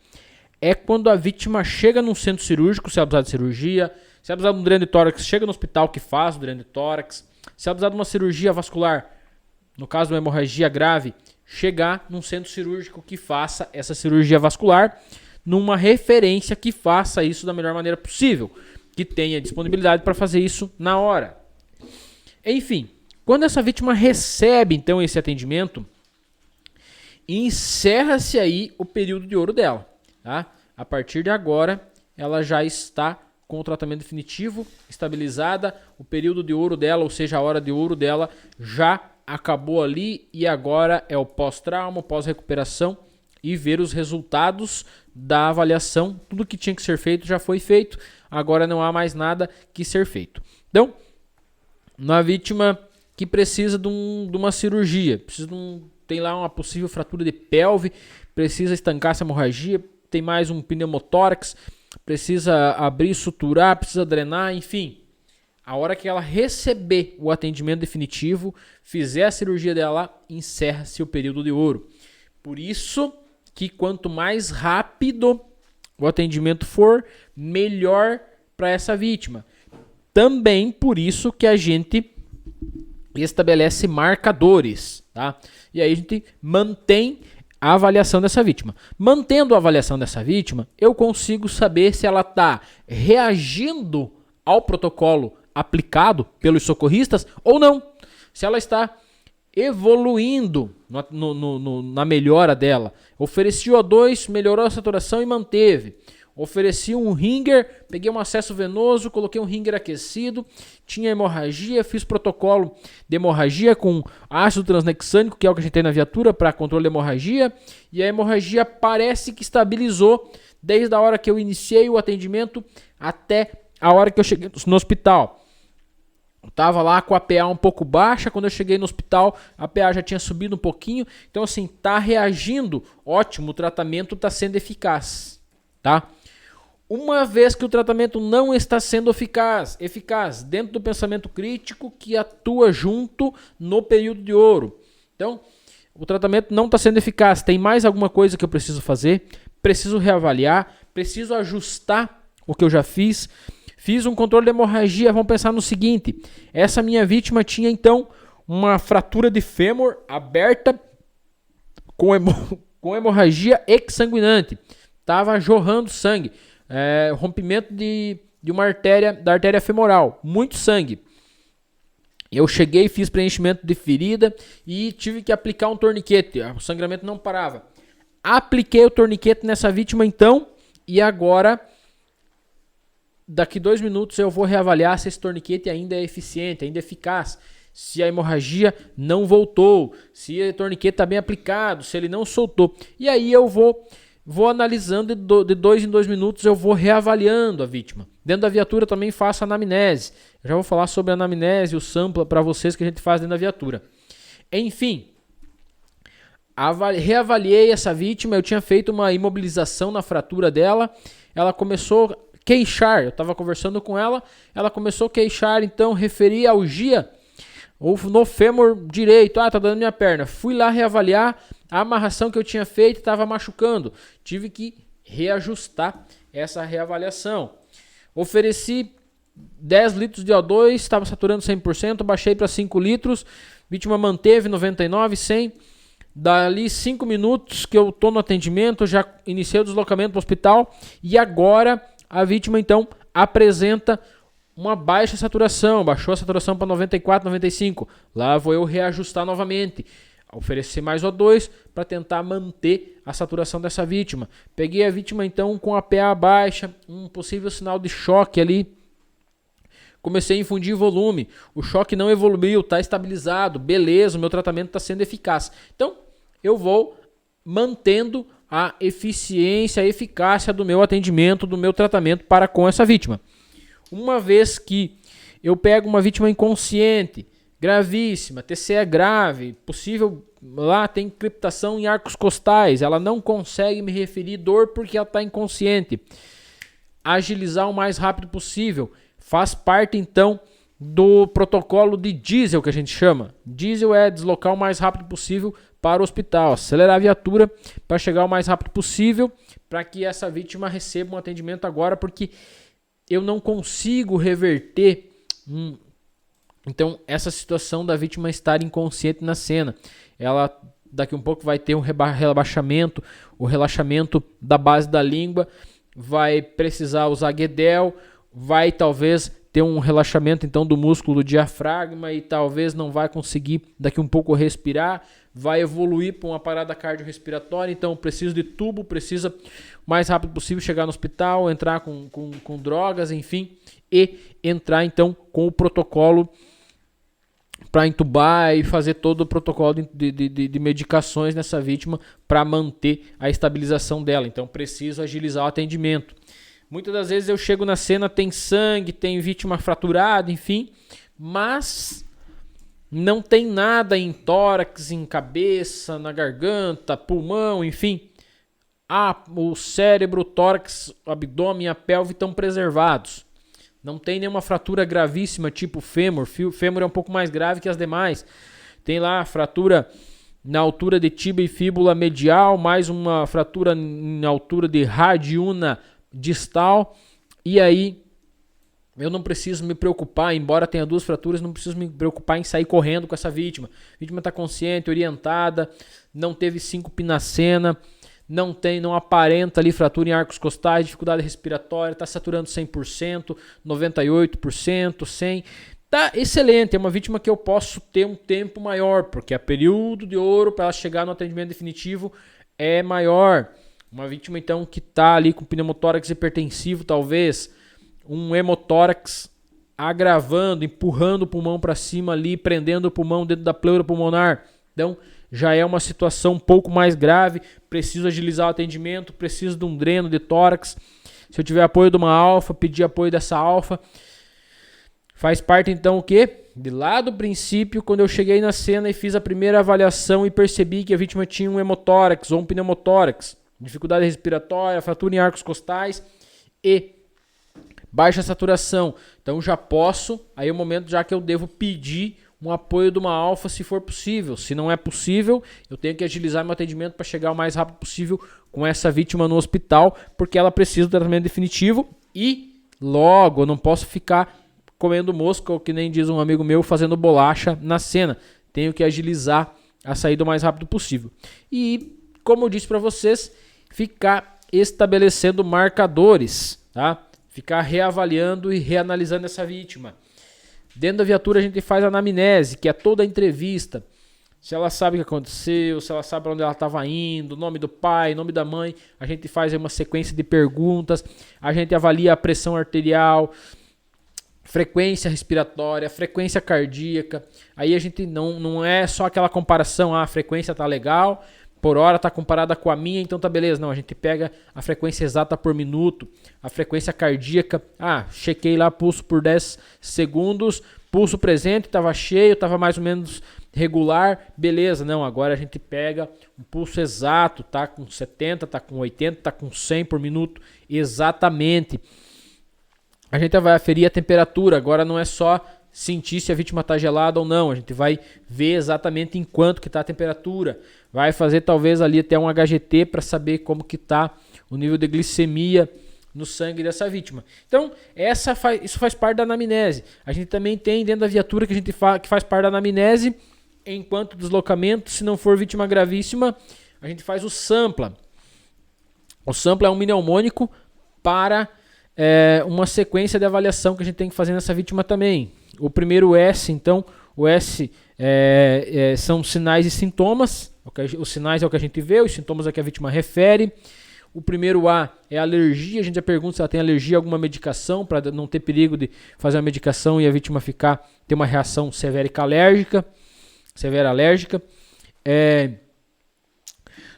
é quando a vítima chega num centro cirúrgico, se ela precisar de cirurgia, se ela precisar de um dreno de tórax, chega no hospital que faz o dreno de tórax, se ela precisar de uma cirurgia vascular, no caso de uma hemorragia grave, chegar num centro cirúrgico que faça essa cirurgia vascular, numa referência que faça isso da melhor maneira possível, que tenha disponibilidade para fazer isso na hora. Enfim, quando essa vítima recebe então esse atendimento, encerra-se aí o período de ouro dela. Tá? A partir de agora, ela já está com o tratamento definitivo, estabilizada, o período de ouro dela, ou seja, a hora de ouro dela já acabou ali e agora é o pós-trauma, pós-recuperação e ver os resultados da avaliação. Tudo que tinha que ser feito já foi feito, agora não há mais nada que ser feito. Então, uma vítima que precisa de uma cirurgia, tem lá uma possível fratura de pelve, precisa estancar essa hemorragia, tem mais um pneumotórax, precisa abrir, suturar, precisa drenar, enfim. A hora que ela receber o atendimento definitivo, fizer a cirurgia dela, encerra-se o período de ouro. Por isso que quanto mais rápido o atendimento for, melhor para essa vítima. Também por isso que a gente estabelece marcadores, tá? E aí a gente mantém a avaliação dessa vítima. Mantendo a avaliação dessa vítima, eu consigo saber se ela está reagindo ao protocolo aplicado pelos socorristas ou não. Se ela está evoluindo na melhora dela. Ofereci O2, melhorou a saturação e manteve. Ofereci um ringer, peguei um acesso venoso, coloquei um ringer aquecido, tinha hemorragia, fiz protocolo de hemorragia com ácido transnexânico, que é o que a gente tem na viatura para controle de hemorragia, e a hemorragia parece que estabilizou desde a hora que eu iniciei o atendimento até a hora que eu cheguei no hospital. Eu estava lá com a PA um pouco baixa, quando eu cheguei no hospital a PA já tinha subido um pouquinho, então assim, tá reagindo, ótimo, o tratamento está sendo eficaz, tá? Uma vez que o tratamento não está sendo eficaz dentro do pensamento crítico que atua junto no período de ouro. Então, o tratamento não está sendo eficaz, tem mais alguma coisa que eu preciso fazer, preciso reavaliar, preciso ajustar o que eu já fiz. Fiz um controle de hemorragia, vamos pensar no seguinte, essa minha vítima tinha então uma fratura de fêmur aberta com hemorragia exsanguinante, estava jorrando sangue. Rompimento de uma artéria, da artéria femoral, muito sangue. Eu cheguei, fiz preenchimento de ferida e tive que aplicar um torniquete, o sangramento não parava. Apliquei o torniquete nessa vítima então, e agora, daqui 2 minutos eu vou reavaliar se esse torniquete ainda é eficiente, ainda é eficaz, se a hemorragia não voltou, se o torniquete está bem aplicado, se ele não soltou. E aí eu vou analisando de 2 em 2 minutos, eu vou reavaliando a vítima. Dentro da viatura também faço anamnese. Eu já vou falar sobre a anamnese e o sampla para vocês que a gente faz dentro da viatura. Enfim, reavaliei essa vítima, eu tinha feito uma imobilização na fratura dela, ela começou a queixar, eu estava conversando com ela, ela começou a queixar, então referi algia ou no fêmur direito, tá dando minha perna. Fui lá reavaliar, a amarração que eu tinha feito estava machucando. Tive que reajustar essa reavaliação. Ofereci 10 litros de O2, estava saturando 100%, baixei para 5 litros, vítima manteve 99, 100. Dali 5 minutos que eu estou no atendimento, já iniciei o deslocamento para o hospital e agora a vítima então apresenta uma baixa saturação, baixou a saturação para 94, 95. Lá vou eu reajustar novamente, oferecer mais O2 para tentar manter a saturação dessa vítima. Peguei a vítima então com a PA baixa, um possível sinal de choque ali. Comecei a infundir volume, o choque não evoluiu, está estabilizado, beleza, o meu tratamento está sendo eficaz. Então, eu vou mantendo a eficiência, a eficácia do meu atendimento, do meu tratamento para com essa vítima. Uma vez que eu pego uma vítima inconsciente, gravíssima, TCE grave, possível, lá tem criptação em arcos costais, ela não consegue me referir dor porque ela está inconsciente. Agilizar o mais rápido possível. Faz parte, então, do protocolo de diesel, que a gente chama. Diesel é deslocar o mais rápido possível para o hospital. Acelerar a viatura para chegar o mais rápido possível para que essa vítima receba um atendimento agora, porque eu não consigo reverter então essa situação da vítima estar inconsciente na cena. Ela daqui um pouco vai ter um relaxamento, o relaxamento da base da língua, vai precisar usar Guedel, vai talvez ter um relaxamento então do músculo do diafragma e talvez não vai conseguir daqui um pouco respirar, vai evoluir para uma parada cardiorrespiratória, então preciso de tubo, precisa o mais rápido possível chegar no hospital, entrar com drogas, enfim, e entrar então com o protocolo para entubar e fazer todo o protocolo de medicações nessa vítima para manter a estabilização dela. Então preciso agilizar o atendimento. Muitas das vezes eu chego na cena, tem sangue, tem vítima fraturada, enfim, mas não tem nada em tórax, em cabeça, na garganta, pulmão, enfim. O cérebro, o tórax, o abdômen e a pelve estão preservados. Não tem nenhuma fratura gravíssima, tipo fêmur. Fêmur é um pouco mais grave que as demais. Tem lá a fratura na altura de tíbia e fíbula medial, mais uma fratura na altura de radiuna distal, e aí eu não preciso me preocupar, embora tenha 2 fraturas, não preciso me preocupar em sair correndo com essa vítima. A vítima está consciente, orientada, não teve síncope na cena, não aparenta ali fratura em arcos costais, dificuldade respiratória, está saturando 100%, 98%, 100%. Tá excelente, é uma vítima que eu posso ter um tempo maior, porque o período de ouro para ela chegar no atendimento definitivo é maior. Uma vítima, então, que está ali com pneumotórax hipertensivo, talvez, um hemotórax agravando, empurrando o pulmão para cima ali, prendendo o pulmão dentro da pleura pulmonar. Então, já é uma situação um pouco mais grave, preciso agilizar o atendimento, preciso de um dreno de tórax. Se eu tiver apoio de uma alfa, pedir apoio dessa alfa. Faz parte, então, o quê? De lá do princípio, quando eu cheguei na cena e fiz a primeira avaliação e percebi que a vítima tinha um hemotórax ou um pneumotórax, dificuldade respiratória, fratura em arcos costais e baixa saturação. Então já posso, aí é o momento já que eu devo pedir um apoio de uma alfa se for possível. Se não é possível, eu tenho que agilizar meu atendimento para chegar o mais rápido possível com essa vítima no hospital, porque ela precisa do tratamento definitivo e logo eu não posso ficar comendo mosca, ou que nem diz um amigo meu, fazendo bolacha na cena. Tenho que agilizar a saída o mais rápido possível. E, como eu disse para vocês, ficar estabelecendo marcadores, tá? Ficar reavaliando e reanalisando essa vítima. Dentro da viatura a gente faz a anamnese, que é toda a entrevista. Se ela sabe o que aconteceu, se ela sabe para onde ela estava indo, nome do pai, nome da mãe, a gente faz uma sequência de perguntas, a gente avalia a pressão arterial, frequência respiratória, frequência cardíaca. Aí a gente não é só aquela comparação, a frequência tá legal, por hora tá comparada com a minha, então tá beleza. Não, a gente pega a frequência exata por minuto, a frequência cardíaca. Chequei lá pulso por 10 segundos, pulso presente, tava cheio, tava mais ou menos regular, beleza. Não, agora a gente pega um pulso exato, tá com 70, tá com 80, tá com 100 por minuto, exatamente. A gente vai aferir a temperatura, agora não é só sentir se a vítima está gelada ou não. A gente vai ver exatamente em quanto que está a temperatura. Vai fazer talvez ali até um HGT para saber como que está o nível de glicemia no sangue dessa vítima. Então, isso faz parte da anamnese. A gente também tem dentro da viatura que faz parte da anamnese, enquanto deslocamento, se não for vítima gravíssima, a gente faz o SAMPLA. O SAMPLA é um mnemônico para uma sequência de avaliação que a gente tem que fazer nessa vítima também. O primeiro S, então, o S são sinais e sintomas. Os sinais é o que a gente vê, os sintomas é o que a vítima refere. O primeiro A é alergia, a gente já pergunta se ela tem alergia a alguma medicação, para não ter perigo de fazer uma medicação e a vítima ter uma reação severa alérgica.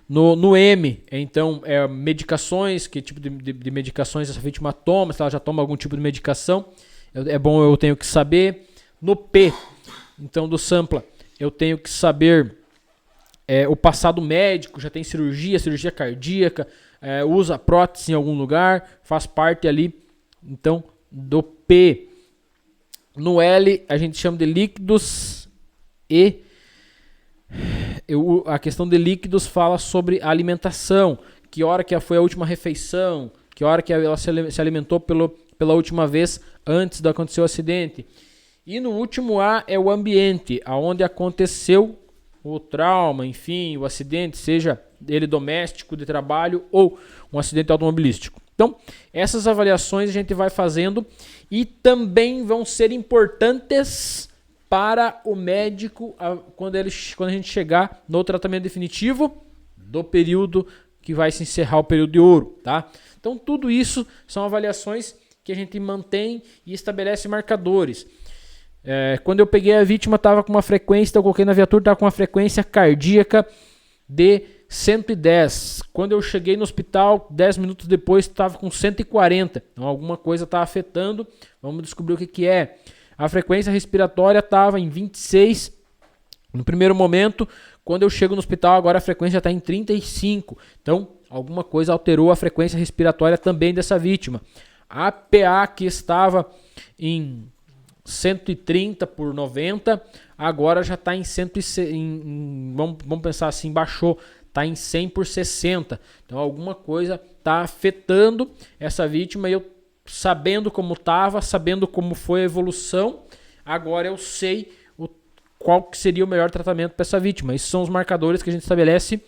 No M, então, medicações, que tipo de medicações essa vítima toma, se ela já toma algum tipo de medicação, é bom eu tenho que saber. No P, então do SAMPLA, eu tenho que saber o passado médico, já tem cirurgia cardíaca, usa prótese em algum lugar, faz parte ali, então, do P. No L, a gente chama de líquidos e a questão de líquidos fala sobre a alimentação, que hora que foi a última refeição, que hora que ela se alimentou pela última vez antes de acontecer o acidente. E no último A é o ambiente, aonde aconteceu o trauma, enfim, o acidente, seja ele doméstico, de trabalho ou um acidente automobilístico. Então, essas avaliações a gente vai fazendo e também vão ser importantes para o médico quando a gente chegar no tratamento definitivo do período que vai se encerrar o período de ouro, tá? Então, tudo isso são avaliações que a gente mantém e estabelece marcadores. Quando eu peguei a vítima, estava com uma frequência, eu coloquei na viatura, estava com uma frequência cardíaca de 110. Quando eu cheguei no hospital, 10 minutos depois, estava com 140. Então, alguma coisa está afetando. Vamos descobrir o que é. A frequência respiratória estava em 26 no primeiro momento. Quando eu chego no hospital, agora a frequência está em 35. Então, alguma coisa alterou a frequência respiratória também dessa vítima. A PA, que estava em 130/90, agora já está em 100, vamos pensar assim, baixou, está em 100/60. Então alguma coisa está afetando essa vítima e eu, sabendo como estava, sabendo como foi a evolução, agora eu sei qual que seria o melhor tratamento para essa vítima. Esses são os marcadores que a gente estabelece,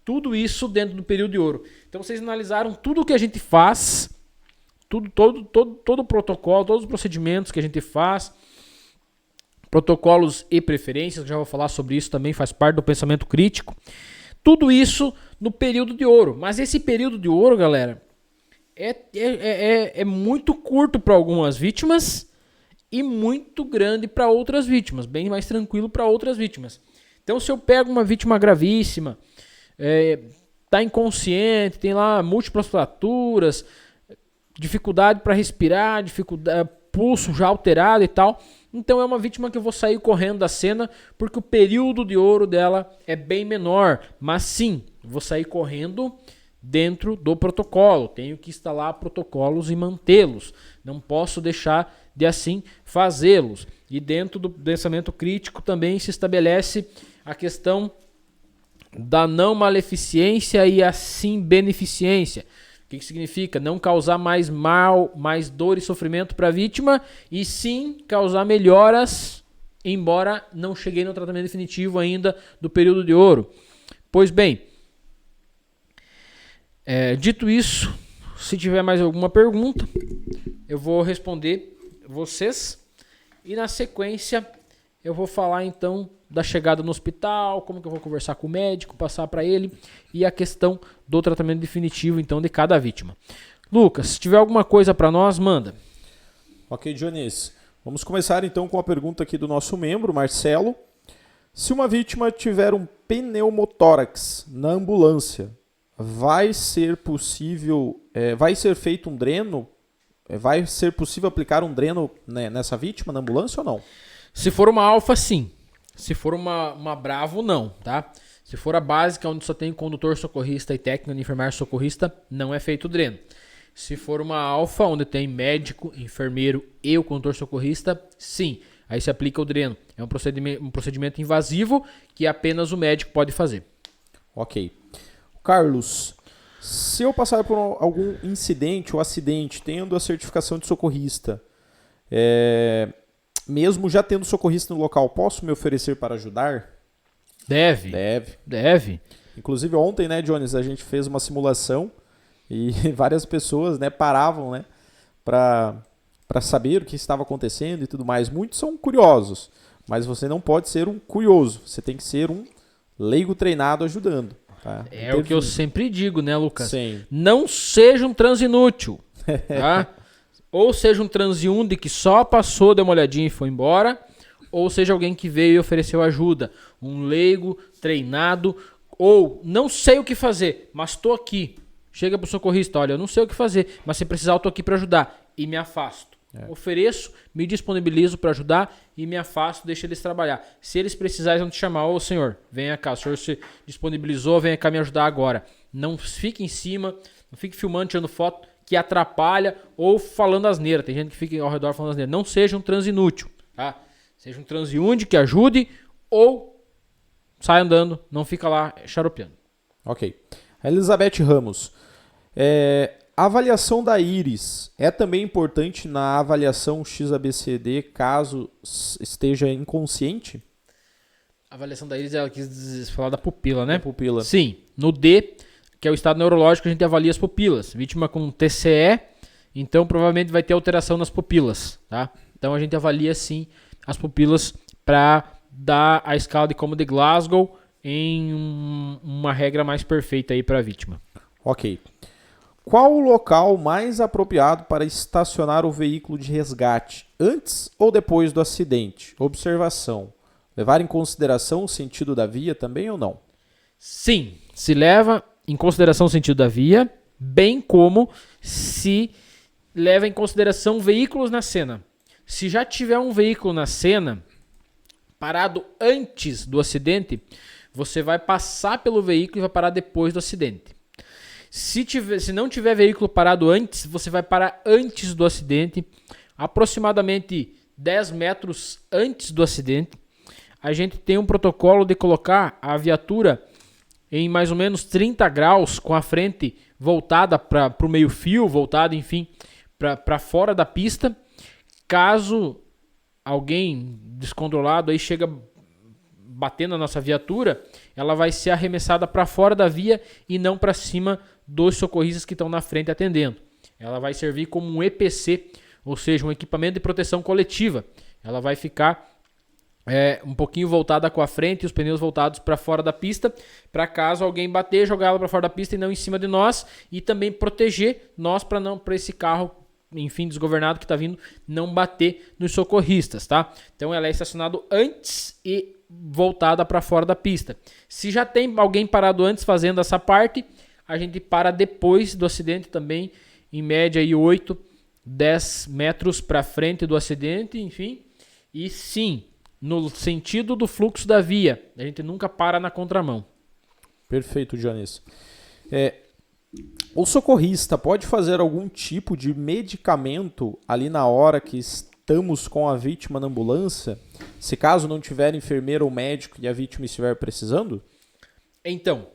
tudo isso dentro do período de ouro. Então vocês analisaram tudo o que a gente faz, todo o protocolo, todos os procedimentos que a gente faz, protocolos e preferências, já vou falar sobre isso também, faz parte do pensamento crítico. Tudo isso no período de ouro. Mas esse período de ouro, galera, é muito curto para algumas vítimas e muito grande para outras vítimas, bem mais tranquilo para outras vítimas. Então, se eu pego uma vítima gravíssima, está inconsciente, tem lá múltiplas fraturas, dificuldade para respirar, pulso já alterado e tal. Então é uma vítima que eu vou sair correndo da cena porque o período de ouro dela é bem menor. Mas sim, vou sair correndo dentro do protocolo. Tenho que instalar protocolos e mantê-los. Não posso deixar de assim fazê-los. E dentro do pensamento crítico também se estabelece a questão da não maleficência e assim beneficência. O que significa? Não causar mais mal, mais dor e sofrimento para a vítima, e sim causar melhoras, embora não cheguei no tratamento definitivo ainda do período de ouro. Pois bem, dito isso, se tiver mais alguma pergunta, eu vou responder vocês, e na sequência eu vou falar então da chegada no hospital, como que eu vou conversar com o médico, passar para ele, e a questão do tratamento definitivo, então, de cada vítima. Lucas, se tiver alguma coisa para nós, manda. Ok, Dionísio. Vamos começar então com a pergunta aqui do nosso membro, Marcelo. Se uma vítima tiver um pneumotórax na ambulância, vai ser feito um dreno? Vai ser possível aplicar um dreno, né, nessa vítima na ambulância ou não? Se for uma alfa, sim. Se for uma Bravo, não, tá? Se for a básica, onde só tem condutor socorrista e técnico de enfermagem socorrista, não é feito dreno. Se for uma alfa, onde tem médico, enfermeiro e o condutor socorrista, sim. aí se aplica o dreno. É um procedimento invasivo que apenas o médico pode fazer. Ok. Carlos, se eu passar por algum incidente ou acidente tendo a certificação de socorrista, mesmo já tendo socorrista no local, posso me oferecer para ajudar? Deve. Inclusive ontem, né, Jones, a gente fez uma simulação e várias pessoas, né, paravam, né, para saber o que estava acontecendo e tudo mais. Muitos são curiosos, mas você não pode ser um curioso. Você tem que ser um leigo treinado ajudando. Tá? É o que eu sempre digo, né, Lucas? Sim. Não seja um transinútil, tá? Ou seja um transeunte que só passou, deu uma olhadinha e foi embora, ou seja alguém que veio e ofereceu ajuda. Um leigo treinado, ou não sei o que fazer, mas estou aqui. Chega pro socorrista, olha, eu não sei o que fazer, mas se precisar eu tô aqui para ajudar. E me afasto. Ofereço, me disponibilizo para ajudar e me afasto, deixa eles trabalhar. Se eles precisarem, vão te chamar, ô senhor, venha cá, o senhor se disponibilizou, venha cá me ajudar agora. Não fique em cima, não fique filmando, tirando foto, que atrapalha, ou falando asneira. Tem gente que fica ao redor falando asneira. Não seja um transinútil, tá? Seja um transeunte que ajude, ou sai andando, não fica lá xaropeando. Ok. A Elizabeth Ramos. A avaliação da íris é também importante na avaliação XABCD caso esteja inconsciente? A avaliação da íris, ela quis falar da pupila, né? Da pupila. Sim. No D, que é o estado neurológico, a gente avalia as pupilas. Vítima com TCE, então provavelmente vai ter alteração nas pupilas, tá? Então a gente avalia sim as pupilas para dar a escala de Como de Glasgow em uma regra mais perfeita aí para a vítima. Ok. Qual o local mais apropriado para estacionar o veículo de resgate, antes ou depois do acidente? Observação. Levar em consideração o sentido da via também ou não? Sim, se leva em consideração o sentido da via, bem como se leva em consideração veículos na cena. Se já tiver um veículo na cena, parado antes do acidente, você vai passar pelo veículo e vai parar depois do acidente. Se não tiver veículo parado antes, você vai parar antes do acidente, aproximadamente 10 metros antes do acidente. A gente tem um protocolo de colocar a viatura em mais ou menos 30 graus, com a frente voltada para o meio fio, voltada, enfim, para fora da pista. Caso alguém descontrolado aí chega batendo na nossa viatura, ela vai ser arremessada para fora da via e não para cima dos socorristas que estão na frente atendendo. Ela vai servir como um EPC, ou seja, um equipamento de proteção coletiva. Ela vai ficar um pouquinho voltada com a frente e os pneus voltados para fora da pista, para caso alguém bater, jogar ela para fora da pista e não em cima de nós, e também proteger nós para esse carro, enfim, desgovernado que está vindo, não bater nos socorristas, tá? Então ela é estacionada antes e voltada para fora da pista. Se já tem alguém parado antes fazendo essa parte, a gente para depois do acidente também, em média aí 8, 10 metros para frente do acidente, enfim. E sim, no sentido do fluxo da via, a gente nunca para na contramão. Perfeito, Jones. O socorrista pode fazer algum tipo de medicamento ali na hora que estamos com a vítima na ambulância, se caso não tiver enfermeiro ou médico e a vítima estiver precisando? Então,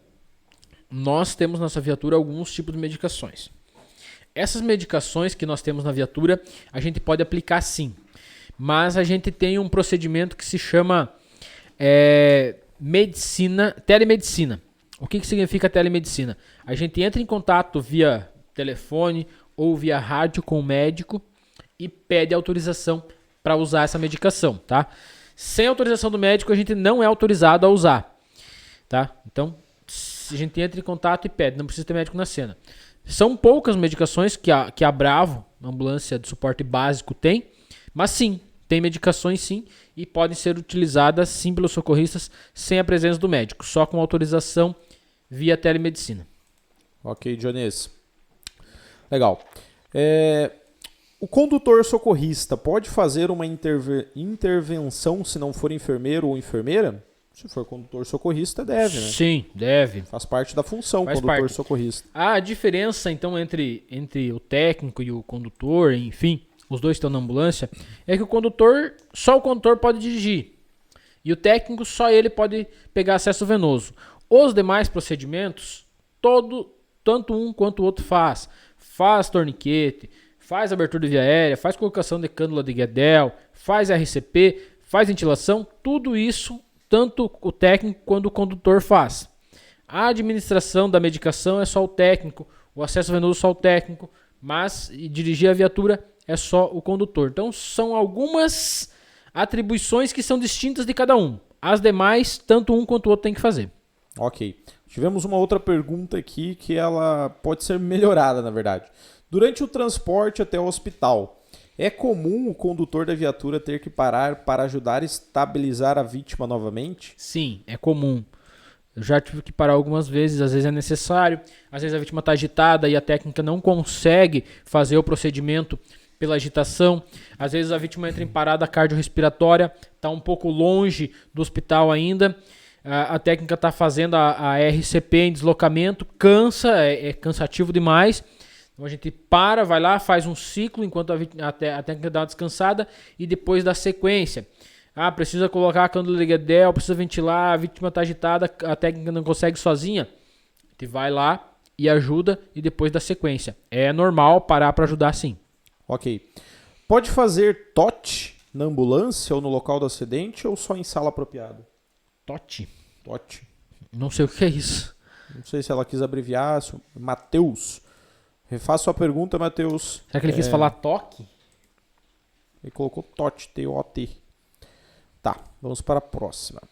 nós temos na nossa viatura alguns tipos de medicações. Essas medicações que nós temos na viatura, a gente pode aplicar sim. Mas a gente tem um procedimento que se chama telemedicina. O que significa telemedicina? A gente entra em contato via telefone ou via rádio com o médico e pede autorização para usar essa medicação, tá? Sem autorização do médico, a gente não é autorizado a usar, tá? Então, a gente entra em contato e pede, não precisa ter médico na cena. São poucas medicações que a Bravo, a ambulância de suporte básico, tem, mas sim, tem medicações sim e podem ser utilizadas sim pelos socorristas sem a presença do médico, só com autorização via telemedicina. Ok, Jones. Legal. O condutor socorrista pode fazer uma intervenção se não for enfermeiro ou enfermeira? Se for condutor socorrista, deve, né? Sim, deve. Faz parte da função, condutor socorrista. A diferença, então, entre o técnico e o condutor, enfim, os dois estão na ambulância, é que só o condutor pode dirigir. E o técnico, só ele pode pegar acesso venoso. Os demais procedimentos, tanto um quanto o outro faz. Faz torniquete, faz abertura de via aérea, faz colocação de cânula de Guedel, faz RCP, faz ventilação, tudo isso, tanto o técnico quanto o condutor faz. A administração da medicação é só o técnico, o acesso venoso é só o técnico, mas dirigir a viatura é só o condutor. Então são algumas atribuições que são distintas de cada um. As demais, tanto um quanto o outro tem que fazer. Ok. Tivemos uma outra pergunta aqui que ela pode ser melhorada, na verdade. Durante o transporte até o hospital, é comum o condutor da viatura ter que parar para ajudar a estabilizar a vítima novamente? Sim, é comum. Eu já tive que parar algumas vezes, às vezes é necessário, às vezes a vítima está agitada e a técnica não consegue fazer o procedimento pela agitação, às vezes a vítima entra em parada cardiorrespiratória, está um pouco longe do hospital ainda, a técnica está fazendo a RCP em deslocamento, cansa, é cansativo demais, então a gente para, vai lá, faz um ciclo enquanto a técnica dá uma descansada e depois dá sequência. Precisa colocar a cânula de Guedel, precisa ventilar, a vítima está agitada, a técnica não consegue sozinha. A gente vai lá e ajuda e depois dá sequência. É normal parar para ajudar sim. Ok. Pode fazer TOT na ambulância ou no local do acidente ou só em sala apropriada? TOT? TOT. Não sei o que é isso. Não sei se ela quis abreviar. Matheus. Refaça sua pergunta, Matheus. Será que ele quis falar toque? Ele colocou TOT, T-O-T. Tá, vamos para a próxima.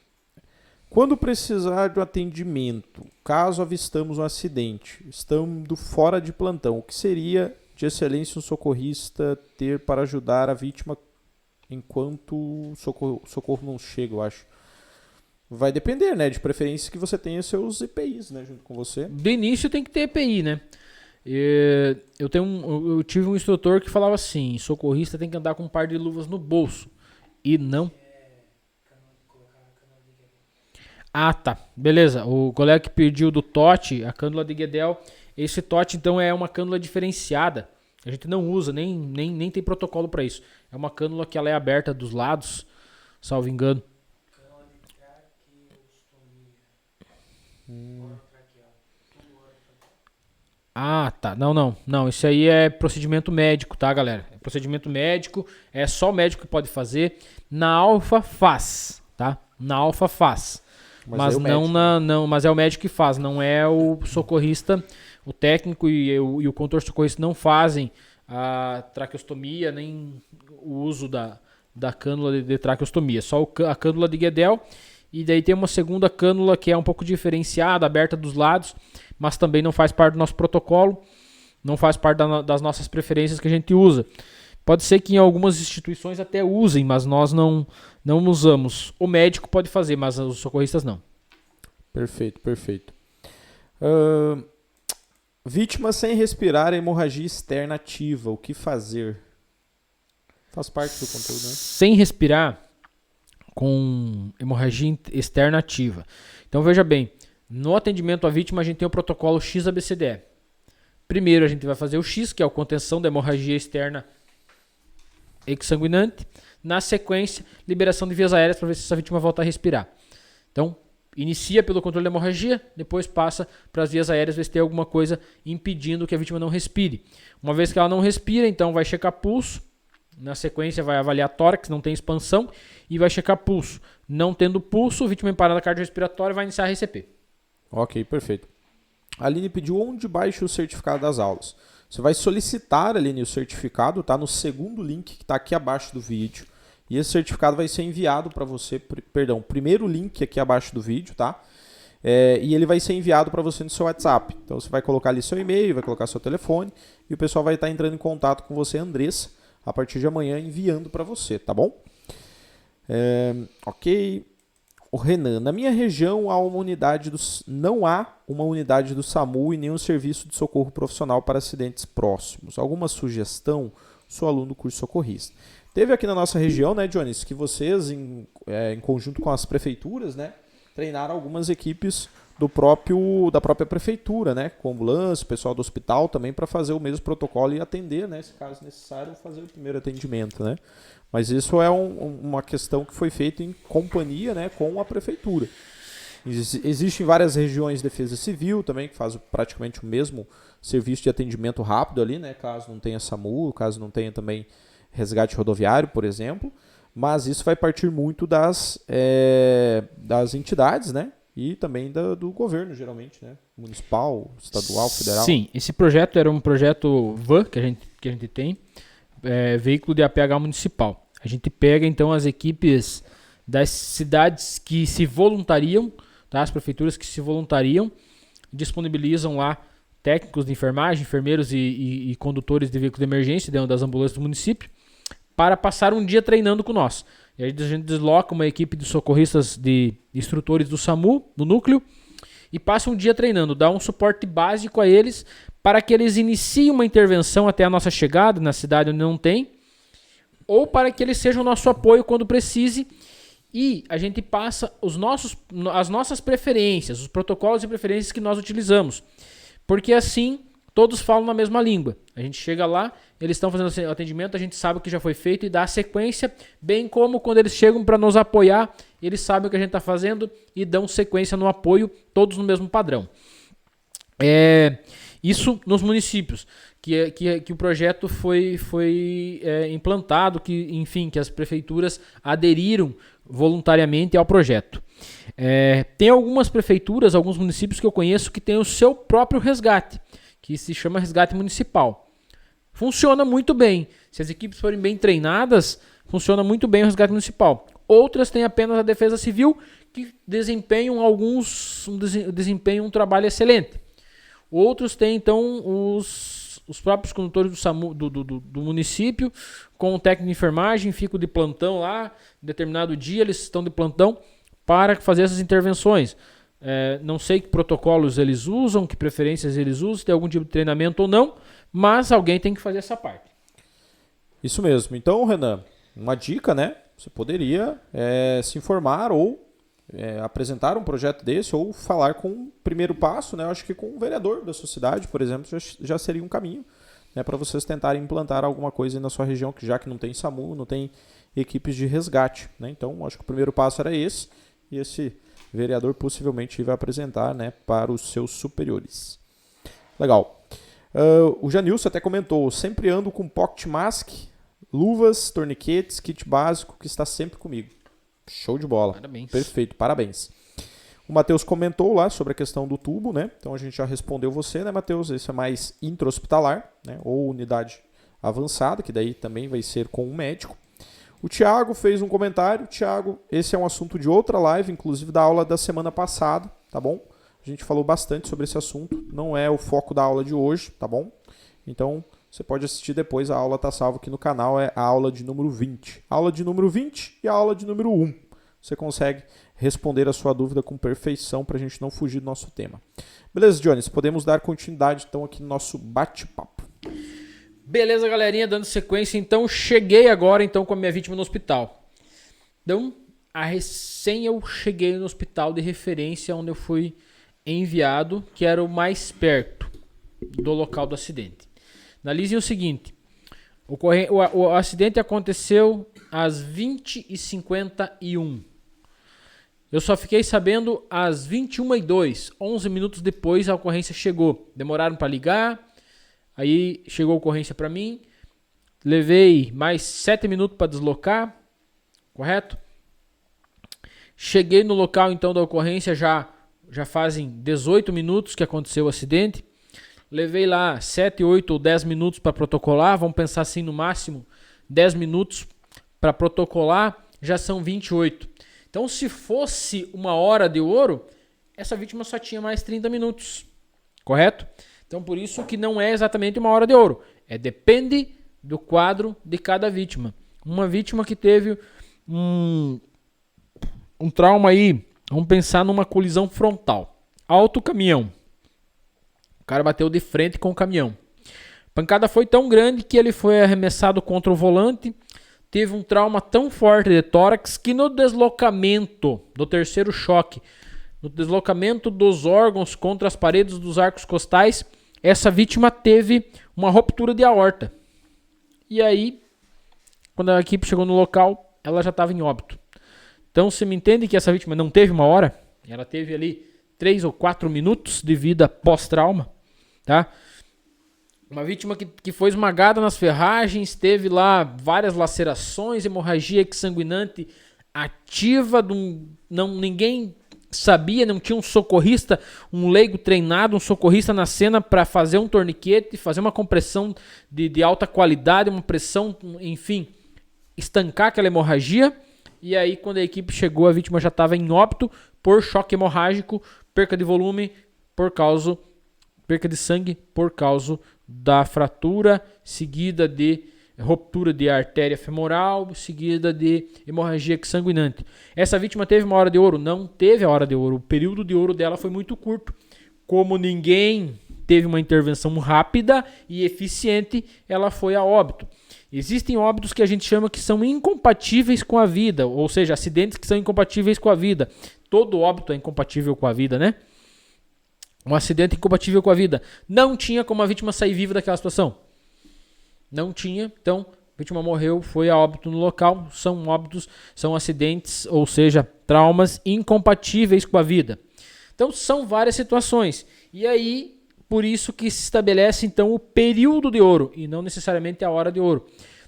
Quando precisar de um atendimento, caso avistamos um acidente, estando fora de plantão, o que seria de excelência um socorrista ter para ajudar a vítima enquanto o socorro não chega, eu acho? Vai depender, né? De preferência que você tenha seus EPIs, né? Junto com você. Do início tem que ter EPI, né? Eu tive um instrutor que falava assim, socorrista tem que andar com um par de luvas no bolso. E não... Tá. Beleza. O colega que pediu do TOT, a cânula de Guedel, esse TOT então é uma cânula diferenciada. A gente não usa, nem tem protocolo para isso. É uma cânula que ela é aberta dos lados, salvo engano. Cânula de traqueostomia. Tá. Não. Isso aí é procedimento médico, tá, galera? É procedimento médico, é só o médico que pode fazer. Na Alfa faz, tá? Na Alfa faz. Mas mas é o médico que faz, não é o socorrista, o técnico e o condutor socorrista não fazem a traqueostomia, nem o uso da cânula de traqueostomia, só a cânula de Guedel, e daí tem uma segunda cânula que é um pouco diferenciada, aberta dos lados, mas também não faz parte do nosso protocolo, não faz parte das nossas preferências que a gente usa. Pode ser que em algumas instituições até usem, mas nós não usamos. O médico pode fazer, mas os socorristas não. Perfeito. Vítima sem respirar, hemorragia externa ativa. O que fazer? Faz parte do conteúdo, né? Sem respirar, com hemorragia externa ativa. Então veja bem, no atendimento à vítima a gente tem o protocolo XABCDE. Primeiro a gente vai fazer o X, que é a contenção da hemorragia externa exsanguinante. Na sequência, liberação de vias aéreas para ver se essa vítima volta a respirar. Então, inicia pelo controle da hemorragia, depois passa para as vias aéreas, ver se tem alguma coisa impedindo que a vítima não respire. Uma vez que ela não respira, então vai checar pulso. Na sequência, vai avaliar tórax, não tem expansão, e vai checar pulso. Não tendo pulso, vítima em parada cardiorrespiratória vai iniciar a RCP. Ok, perfeito. A Aline pediu onde baixa o certificado das aulas. Você vai solicitar, Aline, o certificado, tá no segundo link que está aqui abaixo do vídeo. E esse certificado vai ser enviado para você, primeiro link aqui abaixo do vídeo, tá? E ele vai ser enviado para você no seu WhatsApp. Então você vai colocar ali seu e-mail, vai colocar seu telefone e o pessoal vai estar entrando em contato com você, Andressa, a partir de amanhã enviando para você, tá bom? Ok. O Renan, na minha região não há uma unidade do SAMU e nenhum serviço de socorro profissional para acidentes próximos. Alguma sugestão? Sou aluno do curso socorrista. Teve aqui na nossa região, né, Jones, que vocês, em conjunto com as prefeituras, né, treinar algumas equipes da própria prefeitura, né? Com ambulância, pessoal do hospital também, para fazer o mesmo protocolo e atender, né? Se caso necessário, fazer o primeiro atendimento, né? Mas isso é uma questão que foi feita em companhia, né, com a prefeitura. Existem várias regiões de defesa civil também, que fazem praticamente o mesmo serviço de atendimento rápido ali, né? Caso não tenha SAMU, caso não tenha também resgate rodoviário, por exemplo. Mas isso vai partir muito das entidades, né? E também do governo, geralmente, né? Municipal, estadual, federal. Sim, esse projeto era um projeto VAN que a gente tem, veículo de APH municipal. A gente pega, então, as equipes das cidades que se voluntariam, tá? As prefeituras que se voluntariam, disponibilizam lá técnicos de enfermagem, enfermeiros e condutores de veículos de emergência dentro das ambulâncias do município, para passar um dia treinando com nós. E aí a gente desloca uma equipe de socorristas, de instrutores do SAMU, do núcleo, e passa um dia treinando, dá um suporte básico a eles, para que eles iniciem uma intervenção até a nossa chegada, na cidade onde não tem, ou para que eles sejam o nosso apoio quando precise, e a gente passa as nossas preferências, os protocolos e preferências que nós utilizamos, porque assim todos falam na mesma língua. A gente chega lá, eles estão fazendo atendimento, a gente sabe o que já foi feito e dá a sequência, bem como quando eles chegam para nos apoiar, eles sabem o que a gente está fazendo e dão sequência no apoio, todos no mesmo padrão. Isso nos municípios, que o projeto foi implantado, que as prefeituras aderiram voluntariamente ao projeto. Tem algumas prefeituras, alguns municípios que eu conheço que têm o seu próprio resgate, que se chama resgate municipal. Funciona muito bem. Se as equipes forem bem treinadas, funciona muito bem o resgate municipal. Outras têm apenas a defesa civil, que desempenham um trabalho excelente. Outros têm, então, os próprios condutores do SAMU, do município, com o técnico de enfermagem, ficam de plantão lá, em determinado dia eles estão de plantão para fazer essas intervenções. Não sei que protocolos eles usam, que preferências eles usam, se tem algum tipo de treinamento ou não, mas alguém tem que fazer essa parte. Isso mesmo. Então, Renan, uma dica, né? Você poderia se informar ou apresentar um projeto desse ou falar com o primeiro passo, né? Eu acho que com o vereador da sua cidade, por exemplo, já seria um caminho, né, para vocês tentarem implantar alguma coisa aí na sua região, já que não tem SAMU, não tem equipes de resgate, né? Então, acho que o primeiro passo era esse, e esse vereador possivelmente vai apresentar, né, para os seus superiores. Legal. O Janilson até comentou, sempre ando com pocket mask, luvas, torniquetes, kit básico, que está sempre comigo. Show de bola. Parabéns. Perfeito, parabéns. O Matheus comentou lá sobre a questão do tubo, né? Então a gente já respondeu você, né, Matheus? Esse é mais intra-hospitalar, né? Ou unidade avançada, que daí também vai ser com um médico. O Thiago fez um comentário. Thiago, esse é um assunto de outra live, inclusive da aula da semana passada, tá bom? A gente falou bastante sobre esse assunto. Não é o foco da aula de hoje, tá bom? Então, você pode assistir depois, a aula tá salva aqui no canal, é a aula de número 20. A aula de número 20 e a aula de número 1. Você consegue responder a sua dúvida com perfeição para a gente não fugir do nosso tema. Beleza, Jones? Podemos dar continuidade então aqui no nosso bate-papo. Beleza, galerinha, dando sequência, então cheguei agora então com a minha vítima no hospital. Então, recém eu cheguei no hospital de referência onde eu fui enviado, que era o mais perto do local do acidente. Analisem o seguinte, o acidente aconteceu às 20h51. Eu só fiquei sabendo às 21h02, 11 minutos depois a ocorrência chegou. Demoraram para ligar, aí chegou a ocorrência para mim, levei mais 7 minutos para deslocar, correto? Cheguei no local então da ocorrência, já fazem 18 minutos que aconteceu o acidente. Levei lá 7, 8 ou 10 minutos para protocolar, vamos pensar assim no máximo 10 minutos para protocolar, já são 28. Então, se fosse uma hora de ouro, essa vítima só tinha mais 30 minutos, correto? Então, por isso que não é exatamente uma hora de ouro. Depende do quadro de cada vítima. Uma vítima que teve um trauma aí, vamos pensar numa colisão frontal. Alto caminhão. O cara bateu de frente com o caminhão. A pancada foi tão grande que ele foi arremessado contra o volante. Teve um trauma tão forte de tórax que no deslocamento do terceiro choque no deslocamento dos órgãos contra as paredes dos arcos costais, essa vítima teve uma ruptura de aorta. E aí, quando a equipe chegou no local, ela já estava em óbito. Então, você me entende que essa vítima não teve 1 hora? Ela teve ali 3 ou 4 minutos de vida pós-trauma, tá? Uma vítima que foi esmagada nas ferragens, teve lá várias lacerações, hemorragia exsanguinante ativa, ninguém sabia, não tinha um socorrista, um leigo treinado, um socorrista na cena para fazer um torniquete, fazer uma compressão de alta qualidade, uma pressão, enfim, estancar aquela hemorragia. E aí, quando a equipe chegou, a vítima já estava em óbito por choque hemorrágico, perca de volume, perca de sangue por causa da fratura, seguida de ruptura de artéria femoral, seguida de hemorragia sanguinante. Essa vítima teve 1 hora de ouro? Não teve a hora de ouro. O período de ouro dela foi muito curto. Como ninguém teve uma intervenção rápida e eficiente, ela foi a óbito. Existem óbitos que a gente chama que são incompatíveis com a vida, ou seja, acidentes que são incompatíveis com a vida. Todo óbito é incompatível com a vida, né? Um acidente incompatível com a vida. Não tinha como a vítima sair viva daquela situação. Não tinha, então a vítima morreu, foi a óbito no local. São óbitos, são acidentes, ou seja, traumas incompatíveis com a vida. Então são várias situações. E aí, por isso que se estabelece então o período de ouro, e não necessariamente a hora de ouro.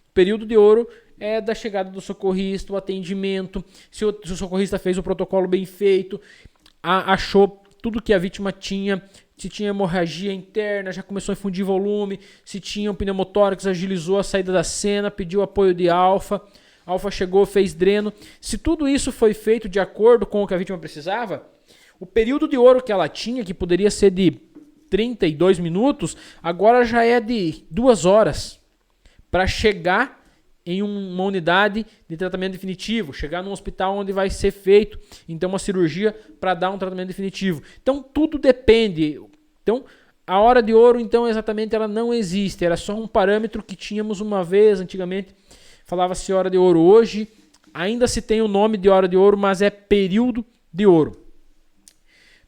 O período de ouro é da chegada do socorrista, o atendimento, se o socorrista fez o protocolo bem feito, achou tudo que a vítima tinha, se tinha hemorragia interna, já começou a infundir volume, se tinha um pneumotórax, agilizou a saída da cena, pediu apoio de alfa chegou, fez dreno. Se tudo isso foi feito de acordo com o que a vítima precisava, o período de ouro que ela tinha, que poderia ser de 32 minutos, agora já é de 2 horas para chegar em uma unidade de tratamento definitivo, chegar num hospital onde vai ser feito então uma cirurgia para dar um tratamento definitivo. Então tudo depende. Então a hora de ouro então exatamente ela não existe, era só um parâmetro que tínhamos uma vez antigamente, falava-se hora de ouro. Hoje ainda se tem o nome de hora de ouro, mas é período de ouro.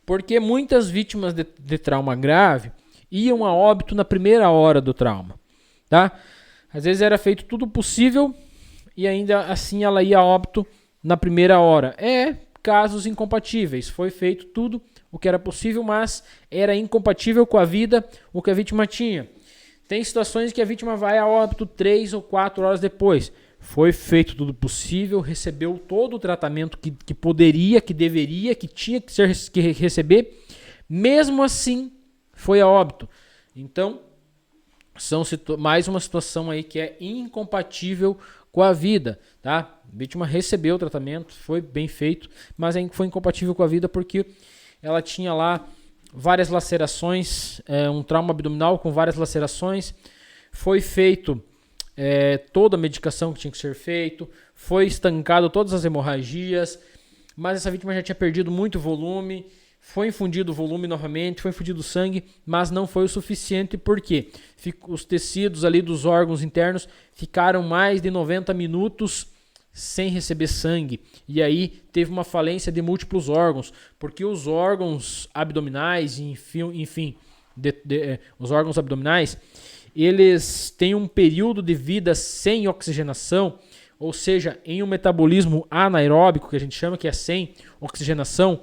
Porque muitas vítimas de trauma grave iam a óbito na primeira hora do trauma, tá? Às vezes era feito tudo possível e ainda assim ela ia a óbito na primeira hora. Casos incompatíveis. Foi feito tudo o que era possível, mas era incompatível com a vida o que a vítima tinha. Tem situações que a vítima vai a óbito 3 ou 4 horas depois. Foi feito tudo possível, recebeu todo o tratamento que poderia, que deveria, que tinha que receber. Mesmo assim, foi a óbito. Então, mais uma situação aí que é incompatível com a vida, tá? A vítima recebeu o tratamento, foi bem feito, mas foi incompatível com a vida porque ela tinha lá várias lacerações, um trauma abdominal com várias lacerações. Foi feito toda a medicação que tinha que ser feito, foi estancado todas as hemorragias, mas essa vítima já tinha perdido muito volume. Foi infundido volume novamente, foi infundido sangue, mas não foi o suficiente porque os tecidos ali dos órgãos internos ficaram mais de 90 minutos sem receber sangue. E aí teve uma falência de múltiplos órgãos, porque os órgãos abdominais, enfim, os órgãos abdominais, eles têm um período de vida sem oxigenação, ou seja, em um metabolismo anaeróbico, que a gente chama que é sem oxigenação,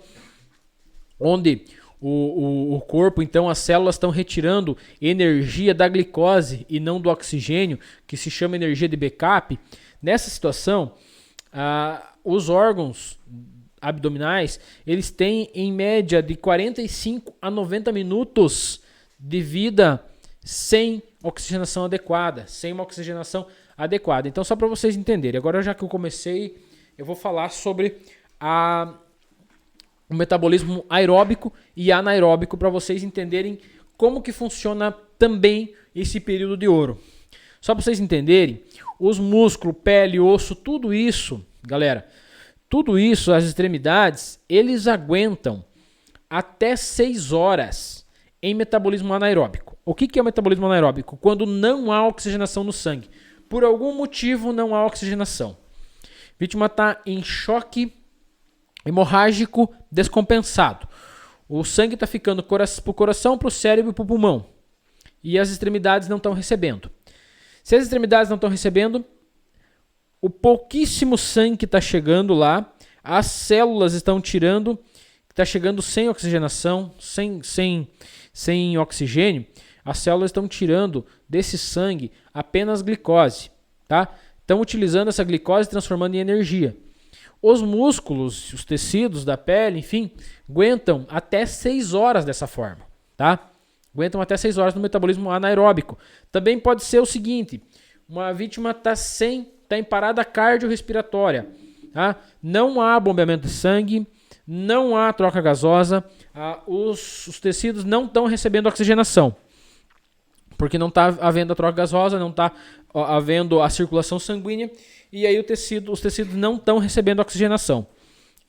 onde o corpo, então as células estão retirando energia da glicose e não do oxigênio, que se chama energia de backup. Nessa situação, os órgãos abdominais, eles têm em média de 45 a 90 minutos de vida sem oxigenação adequada, sem uma oxigenação adequada. Então, só para vocês entenderem, agora já que eu comecei, eu vou falar sobre o metabolismo aeróbico e anaeróbico para vocês entenderem como que funciona também esse período de ouro. Só para vocês entenderem, os músculos, pele, osso, tudo isso, galera, tudo isso, as extremidades, eles aguentam até 6 horas em metabolismo anaeróbico. O que é o metabolismo anaeróbico? Quando não há oxigenação no sangue. Por algum motivo não há oxigenação. A vítima está em choque hemorrágico descompensado. O sangue está ficando para o coração, para o cérebro e para o pulmão. E as extremidades não estão recebendo. Se as extremidades não estão recebendo, o pouquíssimo sangue que está chegando lá, as células estão tirando, está chegando sem oxigenação, sem oxigênio, as células estão tirando desse sangue apenas glicose, tá? Estão utilizando essa glicose e transformando em energia. Os músculos, os tecidos da pele, enfim, aguentam até 6 horas dessa forma, tá? Aguentam até 6 horas no metabolismo anaeróbico. Também pode ser o seguinte, uma vítima está em parada cardiorrespiratória, tá? Não há bombeamento de sangue, não há troca gasosa, os tecidos não estão recebendo oxigenação, porque não está havendo a troca gasosa, não está havendo a circulação sanguínea, e aí os tecidos não estão recebendo oxigenação.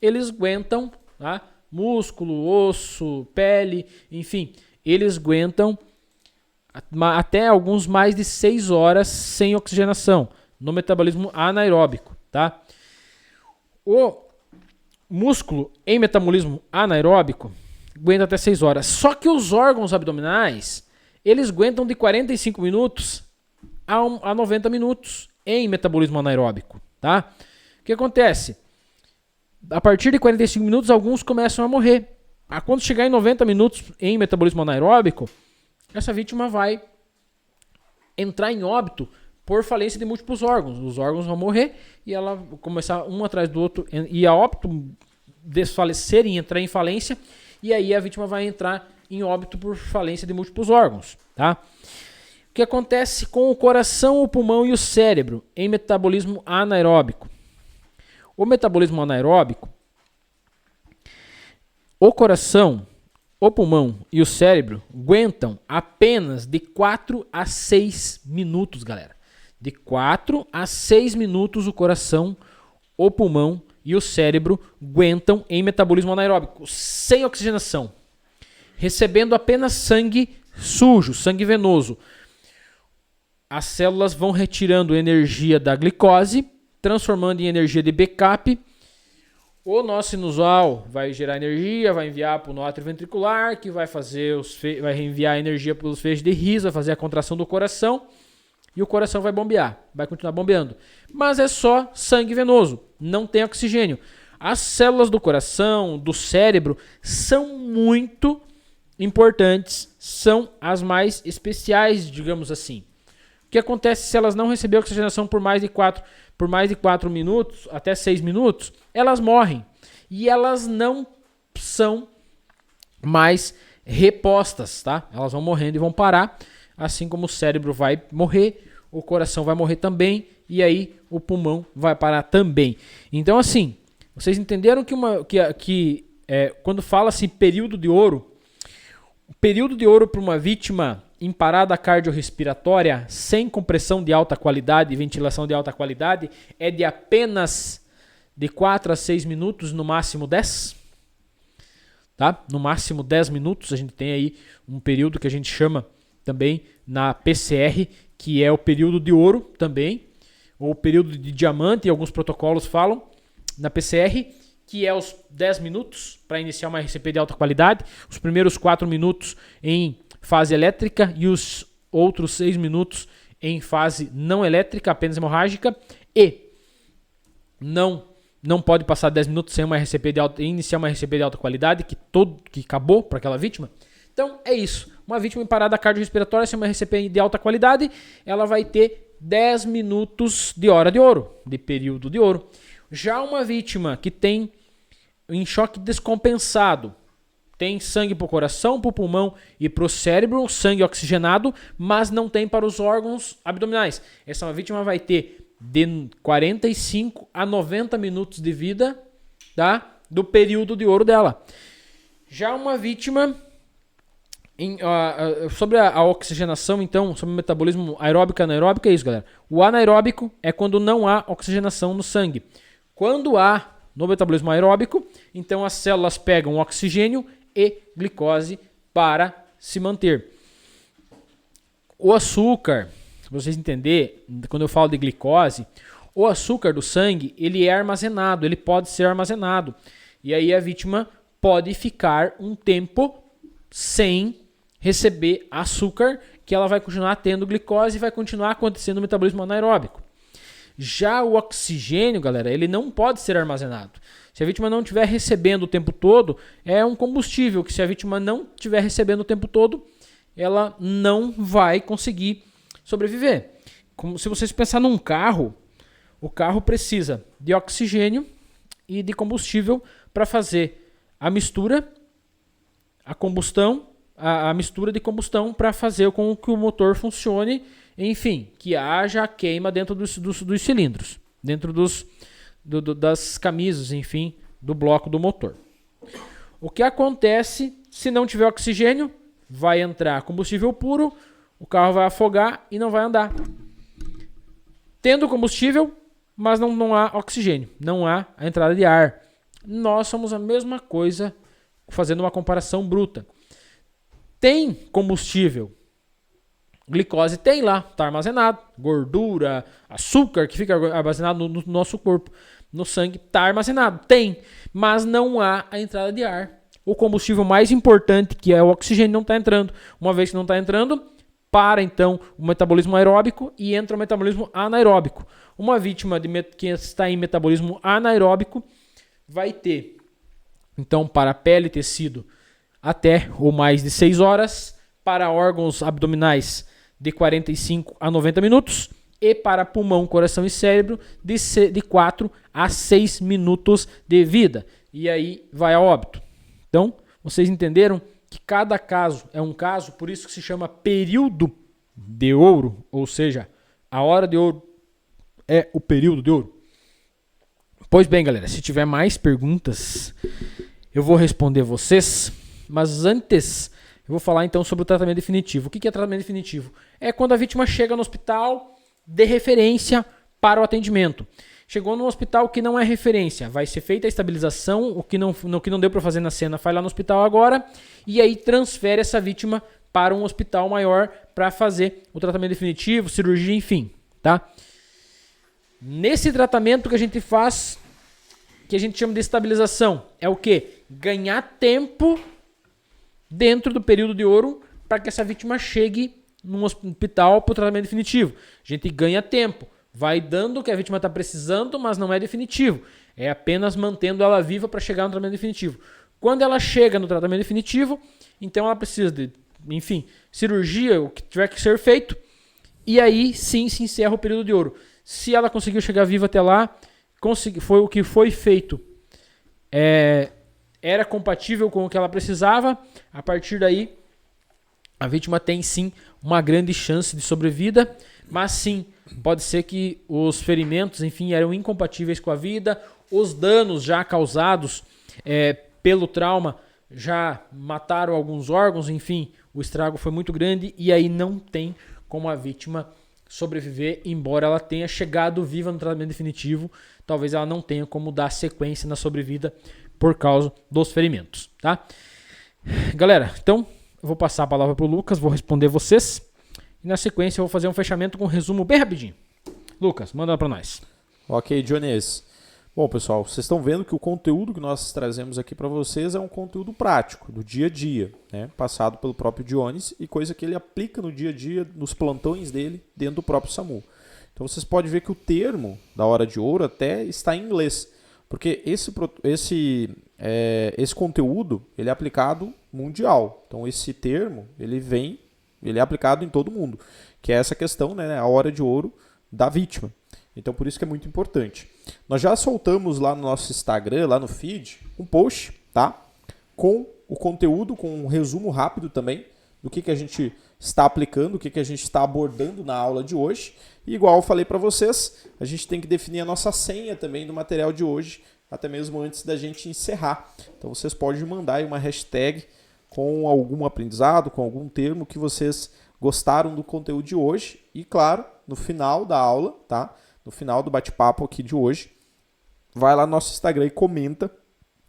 Eles aguentam, tá? Músculo, osso, pele, enfim, eles aguentam até alguns mais de 6 horas sem oxigenação no metabolismo anaeróbico, tá? O músculo em metabolismo anaeróbico aguenta até 6 horas. Só que os órgãos abdominais, eles aguentam de 45 minutos a 90 minutos em metabolismo anaeróbico, tá? O que acontece? A partir de 45 minutos, alguns começam a morrer. Quando chegar em 90 minutos em metabolismo anaeróbico, essa vítima vai entrar em óbito por falência de múltiplos órgãos. Os órgãos vão morrer e ela vai começar um atrás do outro e a óbito desfalecer e entrar em falência, e aí a vítima vai entrar em óbito por falência de múltiplos órgãos, tá? O que acontece com o coração, o pulmão e o cérebro em metabolismo anaeróbico? O metabolismo anaeróbico, o coração, o pulmão e o cérebro aguentam apenas de 4 a 6 minutos, galera. De 4 a 6 minutos o coração, o pulmão e o cérebro aguentam em metabolismo anaeróbico, sem oxigenação, recebendo apenas sangue sujo, sangue venoso. As células vão retirando energia da glicose, transformando em energia de backup. O nó sinusal vai gerar energia, vai enviar para o nó ventricular, que vai vai enviar energia para os feixes de His, vai fazer a contração do coração, e o coração vai bombear, vai continuar bombeando. Mas é só sangue venoso, não tem oxigênio. As células do coração, do cérebro, são muito importantes, são as mais especiais, digamos assim. O que acontece se elas não receberem oxigenação por mais de 4 minutos, até 6 minutos, elas morrem. E elas não são mais repostas, tá? Elas vão morrendo e vão parar, assim como o cérebro vai morrer, o coração vai morrer também, e aí o pulmão vai parar também. Então, assim, vocês entenderam que quando fala-se período de ouro, o período de ouro para uma vítima em parada cardiorrespiratória, sem compressão de alta qualidade e ventilação de alta qualidade, é de apenas de 4 a 6 minutos, no máximo 10. Tá? No máximo 10 minutos, a gente tem aí um período que a gente chama também na PCR, que é o período de ouro também, ou o período de diamante, alguns protocolos falam, na PCR, que é os 10 minutos para iniciar uma RCP de alta qualidade, os primeiros 4 minutos em fase elétrica e os outros 6 minutos em fase não elétrica, apenas hemorrágica, e não pode passar 10 minutos sem iniciar uma RCP de alta qualidade, que acabou para aquela vítima. Então é isso, uma vítima em parada cardiorrespiratória sem uma RCP de alta qualidade, ela vai ter 10 minutos de hora de ouro, de período de ouro. Já uma vítima que tem em choque descompensado, tem sangue para o coração, para o pulmão e para o cérebro, sangue oxigenado, mas não tem para os órgãos abdominais. Essa vítima vai ter de 45 a 90 minutos de vida, tá? Do período de ouro dela. Já uma vítima, sobre a oxigenação, então, sobre o metabolismo aeróbico e anaeróbico, é isso, galera. O anaeróbico é quando não há oxigenação no sangue. Quando há no metabolismo aeróbico, então as células pegam oxigênio e glicose para se manter. O açúcar, se vocês entenderem, quando eu falo de glicose, o açúcar do sangue, ele é armazenado, ele pode ser armazenado. E aí a vítima pode ficar um tempo sem receber açúcar, que ela vai continuar tendo glicose e vai continuar acontecendo o metabolismo anaeróbico. Já o oxigênio, galera, ele não pode ser armazenado. Se a vítima não estiver recebendo o tempo todo, é um combustível que se a vítima não estiver recebendo o tempo todo, ela não vai conseguir sobreviver. Como se vocês pensar num carro, o carro precisa de oxigênio e de combustível para fazer a mistura, a combustão, a mistura de combustão para fazer com que o motor funcione, enfim, que haja queima dentro dos cilindros, dentro das camisas, enfim, do bloco do motor. O que acontece se não tiver oxigênio? Vai entrar combustível puro, o carro vai afogar e não vai andar. Tendo combustível, mas não há oxigênio, não há a entrada de ar. Nós somos a mesma coisa, fazendo uma comparação bruta. Tem combustível, glicose tem lá, está armazenado, gordura, açúcar que fica armazenado no nosso corpo, no sangue, está armazenado, tem, mas não há a entrada de ar. O combustível mais importante, que é o oxigênio, não está entrando. Uma vez que não está entrando, para então o metabolismo aeróbico e entra o metabolismo anaeróbico. Uma vítima que está em metabolismo anaeróbico vai ter, então, para pele e tecido, até ou mais de 6 horas, para órgãos abdominais de 45 a 90 minutos e para pulmão, coração e cérebro de 4 a 6 minutos de vida. E aí vai a óbito. Então, vocês entenderam que cada caso é um caso, por isso que se chama período de ouro, ou seja, a hora de ouro é o período de ouro. Pois bem, galera, se tiver mais perguntas, eu vou responder vocês. Mas antes, eu vou falar então sobre o tratamento definitivo. O que é tratamento definitivo? É quando a vítima chega no hospital de referência para o atendimento. Chegou no hospital que não é referência, vai ser feita a estabilização, o que não deu para fazer na cena, vai lá no hospital agora, e aí transfere essa vítima para um hospital maior para fazer o tratamento definitivo, cirurgia, enfim, tá? Nesse tratamento que a gente faz, que a gente chama de estabilização, é o quê? Ganhar tempo dentro do período de ouro para que essa vítima chegue num hospital para o tratamento definitivo. A gente ganha tempo, vai dando o que a vítima está precisando, mas não é definitivo. É apenas mantendo ela viva para chegar no tratamento definitivo. Quando ela chega no tratamento definitivo, então ela precisa de, enfim, cirurgia, o que tiver que ser feito, e aí sim se encerra o período de ouro. Se ela conseguiu chegar viva até lá, foi o que foi feito, era compatível com o que ela precisava, a partir daí a vítima tem sim uma grande chance de sobrevida, mas sim, pode ser que os ferimentos, enfim, eram incompatíveis com a vida, os danos já causados pelo trauma já mataram alguns órgãos, enfim, o estrago foi muito grande e aí não tem como a vítima sobreviver, embora ela tenha chegado viva no tratamento definitivo, talvez ela não tenha como dar sequência na sobrevida por causa dos ferimentos, tá? Galera, então eu vou passar a palavra para o Lucas, vou responder vocês e na sequência eu vou fazer um fechamento com um resumo bem rapidinho. Lucas, manda para nós. Ok, Jones. Bom, pessoal, vocês estão vendo que o conteúdo que nós trazemos aqui para vocês é um conteúdo prático, do dia a dia, né? Passado pelo próprio Jones e coisa que ele aplica no dia a dia, nos plantões dele, dentro do próprio SAMU. Então vocês podem ver que o termo da hora de ouro até está em inglês, porque esse conteúdo ele é aplicado mundial. Então esse termo ele é aplicado em todo mundo, que é essa questão, né, a hora de ouro da vítima. Então por isso que é muito importante. Nós já soltamos lá no nosso Instagram, lá no feed, um post, tá? Com o conteúdo, com um resumo rápido também do que a gente está aplicando, o que a gente está abordando na aula de hoje. E igual eu falei para vocês, a gente tem que definir a nossa senha também do material de hoje, até mesmo antes da gente encerrar. Então vocês podem mandar aí uma hashtag com algum aprendizado, com algum termo que vocês gostaram do conteúdo de hoje. E claro, no final da aula, tá? No final do bate-papo aqui de hoje, vai lá no nosso Instagram e comenta.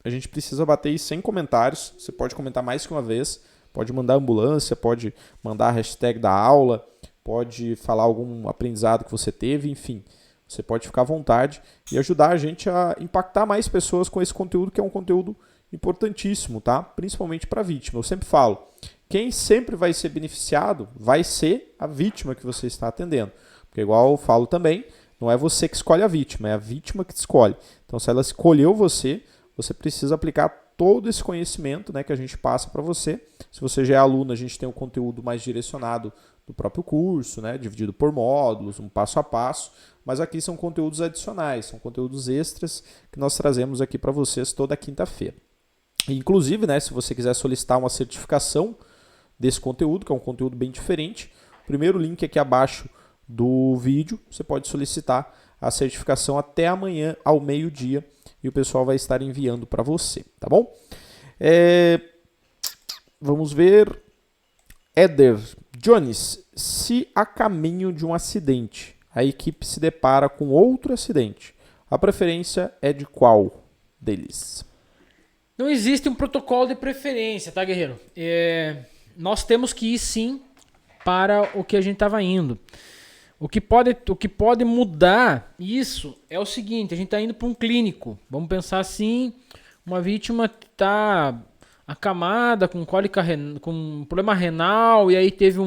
A gente precisa bater aí 100 comentários. Você pode comentar mais que uma vez. Pode mandar ambulância, pode mandar a hashtag da aula, pode falar algum aprendizado que você teve, enfim. Você pode ficar à vontade e ajudar a gente a impactar mais pessoas com esse conteúdo, que é um conteúdo importantíssimo, tá? Principalmente para a vítima. Eu sempre falo, quem sempre vai ser beneficiado vai ser a vítima que você está atendendo. Porque igual eu falo também, não é você que escolhe a vítima, é a vítima que te escolhe. Então, se ela escolheu você, você precisa aplicar todo esse conhecimento, né, que a gente passa para você. Se você já é aluno, a gente tem um conteúdo mais direcionado do próprio curso, né, dividido por módulos, um passo a passo. Mas aqui são conteúdos adicionais, são conteúdos extras que nós trazemos aqui para vocês toda quinta-feira. Inclusive, né, se você quiser solicitar uma certificação desse conteúdo, que é um conteúdo bem diferente, o primeiro link aqui abaixo do vídeo, você pode solicitar a certificação até amanhã ao meio-dia e o pessoal vai estar enviando para você, tá bom? Vamos ver. Éder Jones, se a caminho de um acidente, a equipe se depara com outro acidente, a preferência é de qual deles? Não existe um protocolo de preferência, tá, guerreiro? Nós temos que ir sim para o que a gente estava indo. O que pode mudar isso é o seguinte, a gente está indo para um clínico. Vamos pensar assim, uma vítima está acamada com cólica, com um problema renal, e aí teve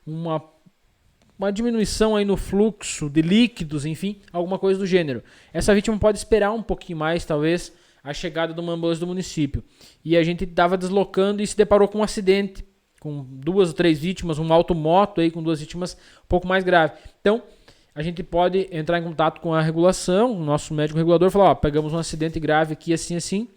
uma diminuição aí no fluxo de líquidos, enfim, alguma coisa do gênero. Essa vítima pode esperar um pouquinho mais, talvez, a chegada de uma ambulância do município. E a gente estava deslocando e se deparou com um acidente, com 2 ou 3 vítimas, um automoto aí com 2 vítimas um pouco mais grave. Então, a gente pode entrar em contato com a regulação, o nosso médico regulador, falar, pegamos um acidente grave aqui, assim, assim,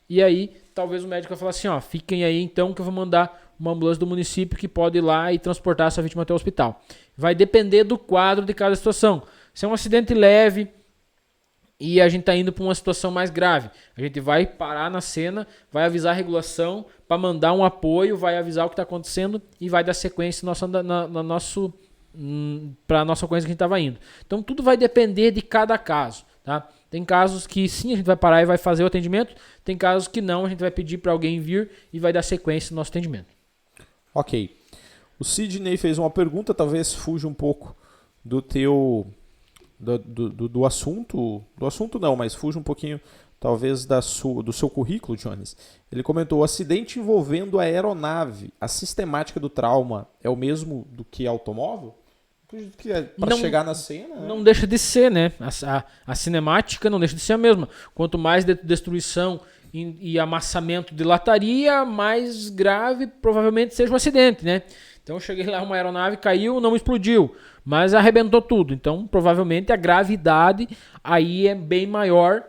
e aí talvez o médico vai falar assim, fiquem aí então que eu vou mandar uma ambulância do município que pode ir lá e transportar essa vítima até o hospital. Vai depender do quadro de cada situação. Se é um acidente leve e a gente está indo para uma situação mais grave, a gente vai parar na cena, vai avisar a regulação para mandar um apoio, vai avisar o que está acontecendo e vai dar sequência para a nossa ocorrência que a gente estava indo. Então tudo vai depender de cada caso, tá? Tem casos que sim, a gente vai parar e vai fazer o atendimento, tem casos que não, a gente vai pedir para alguém vir e vai dar sequência no nosso atendimento. Ok. O Sidney fez uma pergunta, talvez fuja um pouco do teu do assunto. Do assunto não, mas fuja um pouquinho, talvez, do seu currículo, Jones. Ele comentou: o acidente envolvendo a aeronave, a sistemática do trauma é o mesmo do que automóvel? Acredito que é para chegar na cena. Né? Não deixa de ser, né? A cinemática não deixa de ser a mesma. Quanto mais destruição e amassamento de lataria, mais grave provavelmente seja o acidente, né? Então eu cheguei lá, uma aeronave caiu, não explodiu, mas arrebentou tudo. Então provavelmente a gravidade aí é bem maior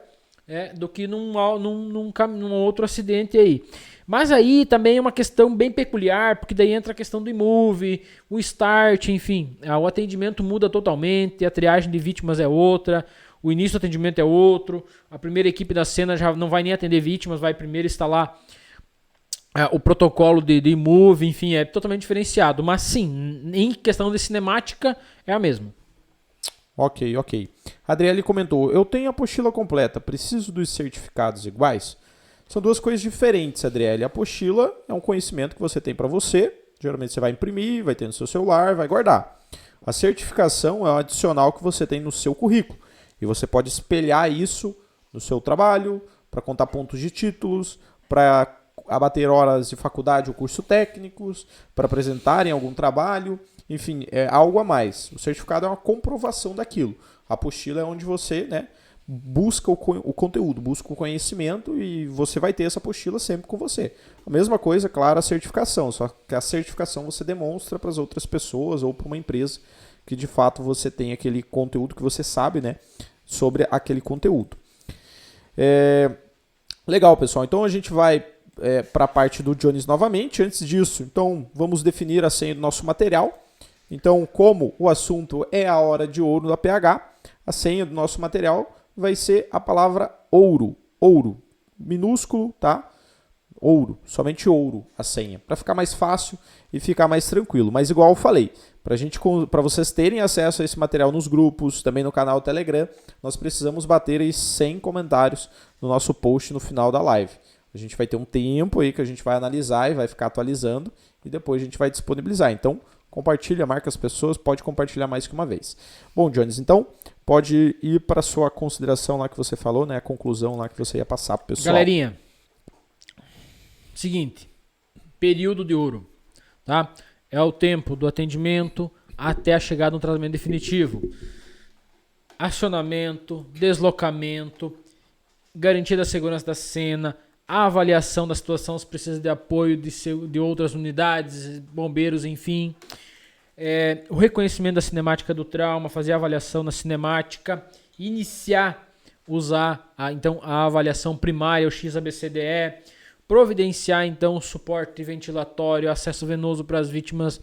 do que num outro acidente aí. Mas aí também é uma questão bem peculiar, porque daí entra a questão do IMUV, o start, enfim. O atendimento muda totalmente, a triagem de vítimas é outra, o início do atendimento é outro, a primeira equipe da cena já não vai nem atender vítimas, vai primeiro instalar o protocolo de IMUV, enfim, é totalmente diferenciado. Mas sim, em questão de cinemática, é a mesma. Ok. Adriele comentou: eu tenho a apostila completa, preciso dos certificados iguais? São duas coisas diferentes, Adriele. A apostila é um conhecimento que você tem para você. Geralmente você vai imprimir, vai ter no seu celular, vai guardar. A certificação é um adicional que você tem no seu currículo. E você pode espelhar isso no seu trabalho, para contar pontos de títulos, para abater horas de faculdade ou curso técnicos, para apresentar em algum trabalho. Enfim, é algo a mais. O certificado é uma comprovação daquilo. A apostila é onde você, busca o conteúdo, busca o conhecimento e você vai ter essa apostila sempre com você. A mesma coisa, claro, a certificação, só que a certificação você demonstra para as outras pessoas ou para uma empresa que de fato você tem aquele conteúdo que você sabe, sobre aquele conteúdo. Legal, pessoal. Então a gente vai para a parte do Jones novamente. Antes disso, então vamos definir a senha do nosso material. Então, como o assunto é a hora de ouro da PH, a senha do nosso material vai ser a palavra ouro. Ouro, minúsculo, tá? Ouro, somente ouro a senha, para ficar mais fácil e ficar mais tranquilo. Mas igual eu falei, para vocês terem acesso a esse material nos grupos, também no canal Telegram, nós precisamos bater aí 100 comentários no nosso post no final da live. A gente vai ter um tempo aí que a gente vai analisar e vai ficar atualizando e depois a gente vai disponibilizar. Então, compartilha, marca as pessoas, pode compartilhar mais que uma vez. Bom, Jones, então pode ir para a sua consideração lá que você falou, né? A conclusão lá que você ia passar para o pessoal. Galerinha, seguinte, período de ouro, tá? É o tempo do atendimento até a chegada no tratamento definitivo. Acionamento, deslocamento, garantia da segurança da cena, a avaliação da situação se precisa de apoio de outras unidades, bombeiros, enfim. O reconhecimento da cinemática do trauma, fazer a avaliação na cinemática, usar a avaliação primária, o XABCDE, providenciar então suporte ventilatório, acesso venoso para as vítimas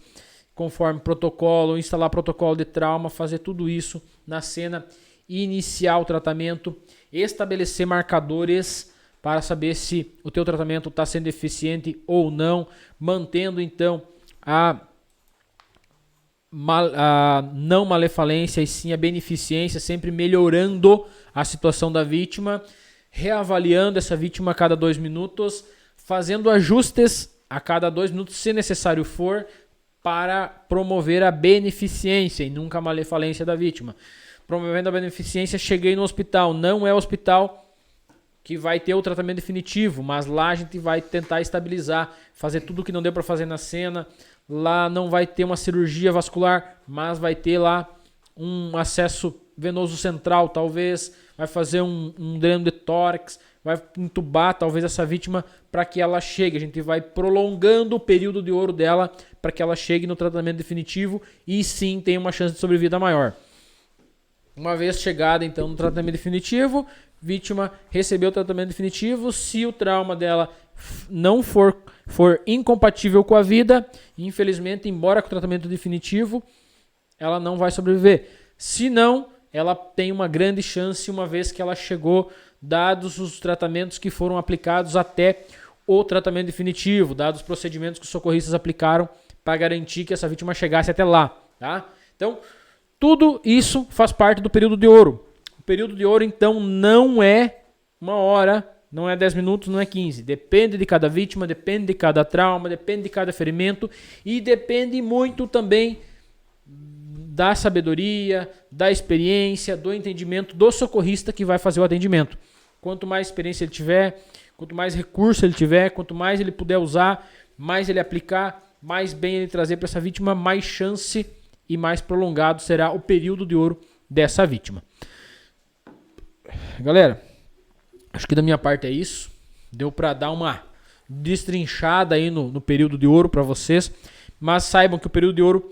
conforme protocolo, instalar protocolo de trauma, fazer tudo isso na cena, iniciar o tratamento, estabelecer marcadores para saber se o teu tratamento está sendo eficiente ou não, mantendo então a não malefalência e sim a beneficência, sempre melhorando a situação da vítima, reavaliando essa vítima a cada 2 minutos, fazendo ajustes a cada 2 minutos, se necessário for, para promover a beneficência e nunca a malefalência da vítima. Promovendo a beneficência, cheguei no hospital, não é o hospital que vai ter o tratamento definitivo, mas lá a gente vai tentar estabilizar, fazer tudo o que não deu para fazer na cena. Lá não vai ter uma cirurgia vascular, mas vai ter lá um acesso venoso central, talvez, vai fazer um dreno de tórax, vai entubar talvez essa vítima para que ela chegue. A gente vai prolongando o período de ouro dela para que ela chegue no tratamento definitivo e sim tenha uma chance de sobrevida maior. Uma vez chegada então no tratamento definitivo, vítima recebeu o tratamento definitivo. Se o trauma dela não for incompatível com a vida, infelizmente, embora com o tratamento definitivo, ela não vai sobreviver. Se não, ela tem uma grande chance, uma vez que ela chegou, dados os tratamentos que foram aplicados até o tratamento definitivo, dados os procedimentos que os socorristas aplicaram para garantir que essa vítima chegasse até lá. Tá? Então, tudo isso faz parte do período de ouro. O período de ouro, então, não é 1 hora, não é 10 minutos, não é 15. Depende de cada vítima, depende de cada trauma, depende de cada ferimento e depende muito também da sabedoria, da experiência, do entendimento do socorrista que vai fazer o atendimento. Quanto mais experiência ele tiver, quanto mais recurso ele tiver, quanto mais ele puder usar, mais ele aplicar, mais bem ele trazer para essa vítima, mais chance e mais prolongado será o período de ouro dessa vítima. Galera, acho que da minha parte é isso. Deu para dar uma destrinchada aí no período de ouro para vocês. Mas saibam que o período de ouro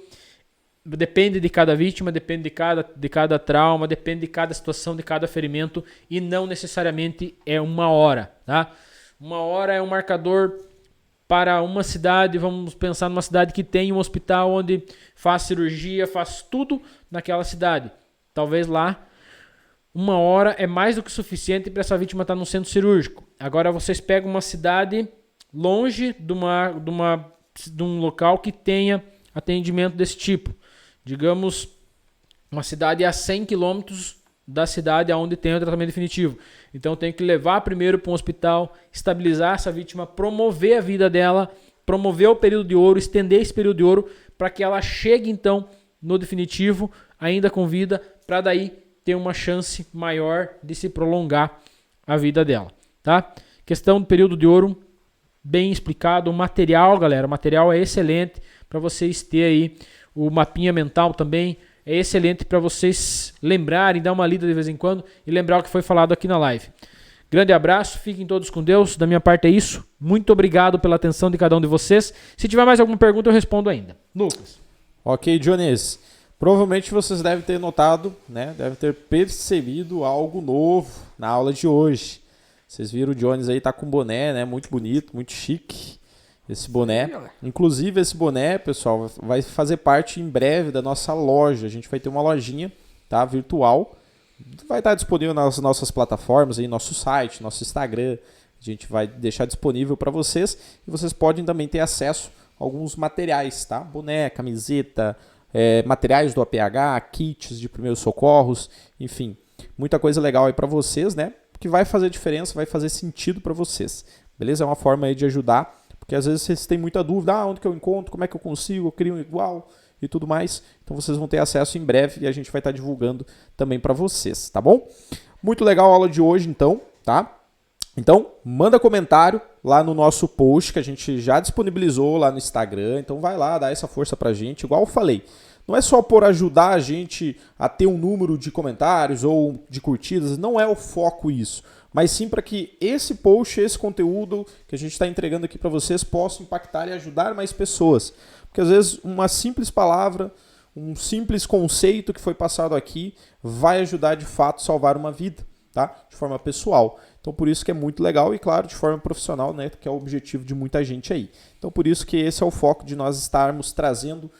depende de cada vítima, depende de cada trauma, depende de cada situação, de cada ferimento. E não necessariamente é 1 hora. Tá? 1 hora é um marcador para uma cidade. Vamos pensar numa cidade que tem um hospital onde faz cirurgia, faz tudo naquela cidade. Talvez lá 1 hora é mais do que suficiente para essa vítima estar num centro cirúrgico. Agora vocês pegam uma cidade longe de um local que tenha atendimento desse tipo. Digamos, uma cidade a 100 quilômetros da cidade onde tem o tratamento definitivo. Então tem que levar primeiro para um hospital, estabilizar essa vítima, promover a vida dela, promover o período de ouro, estender esse período de ouro para que ela chegue então no definitivo, ainda com vida, para daí ter uma chance maior de se prolongar a vida dela, tá? Questão do período de ouro, bem explicado. O material, galera, o material é excelente para vocês terem aí. O mapinha mental também é excelente para vocês lembrarem, dar uma lida de vez em quando e lembrar o que foi falado aqui na live. Grande abraço, fiquem todos com Deus. Da minha parte é isso. Muito obrigado pela atenção de cada um de vocês. Se tiver mais alguma pergunta, eu respondo ainda. Lucas. Ok, Jones. Provavelmente vocês devem ter notado, né? Devem ter percebido algo novo na aula de hoje. Vocês viram o Jones aí tá com boné, né? Muito bonito, muito chique. Esse boné. Inclusive esse boné, pessoal, vai fazer parte em breve da nossa loja. A gente vai ter uma lojinha, tá? Virtual. Vai estar disponível nas nossas plataformas, aí, nosso site, nosso Instagram. A gente vai deixar disponível para vocês. E vocês podem também ter acesso a alguns materiais, tá? Boné, camiseta, materiais do APH, kits de primeiros socorros, enfim, muita coisa legal aí para vocês, né? Que vai fazer diferença, vai fazer sentido para vocês, beleza? É uma forma aí de ajudar, porque às vezes vocês têm muita dúvida, onde que eu encontro, como é que eu consigo, eu crio um igual, e tudo mais. Então vocês vão ter acesso em breve e a gente vai estar divulgando também para vocês, tá bom? Muito legal a aula de hoje então, tá? Então, manda comentário lá no nosso post que a gente já disponibilizou lá no Instagram. Então vai lá, dá essa força pra gente, igual eu falei. Não é só por ajudar a gente a ter um número de comentários ou de curtidas, não é o foco isso. Mas sim para que esse post, esse conteúdo que a gente está entregando aqui para vocês possa impactar e ajudar mais pessoas. Porque às vezes uma simples palavra, um simples conceito que foi passado aqui vai ajudar de fato a salvar uma vida, tá? De forma pessoal. Então por isso que é muito legal e claro, de forma profissional, né, que é o objetivo de muita gente aí. Então por isso que esse é o foco de nós estarmos trazendo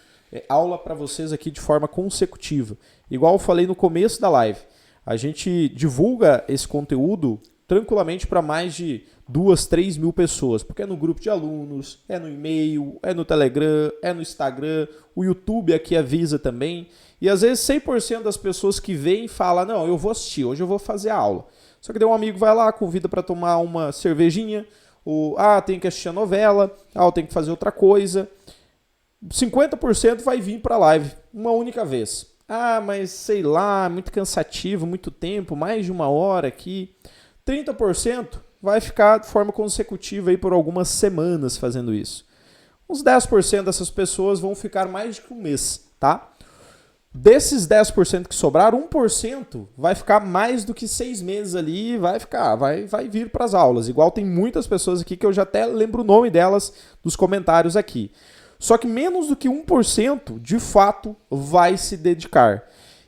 aula para vocês aqui de forma consecutiva. Igual eu falei no começo da live, a gente divulga esse conteúdo tranquilamente para mais de 2, 3 mil pessoas, porque é no grupo de alunos, é no e-mail, é no Telegram, é no Instagram, o YouTube aqui avisa também. E às vezes 100% das pessoas que vêm falam, não, eu vou assistir, hoje eu vou fazer a aula. Só que daí um amigo vai lá, convida para tomar uma cervejinha, ou tem que assistir a novela, tem que fazer outra coisa. 50% vai vir para a live, uma única vez. Mas sei lá, muito cansativo, muito tempo, mais de 1 hora aqui. 30% vai ficar de forma consecutiva aí por algumas semanas fazendo isso. Uns 10% dessas pessoas vão ficar mais de 1 mês, tá? Desses 10% que sobraram, 1% vai ficar mais do que 6 meses ali e vai vir para as aulas. Igual tem muitas pessoas aqui que eu já até lembro o nome delas dos comentários aqui. Só que menos do que 1% de fato vai se dedicar.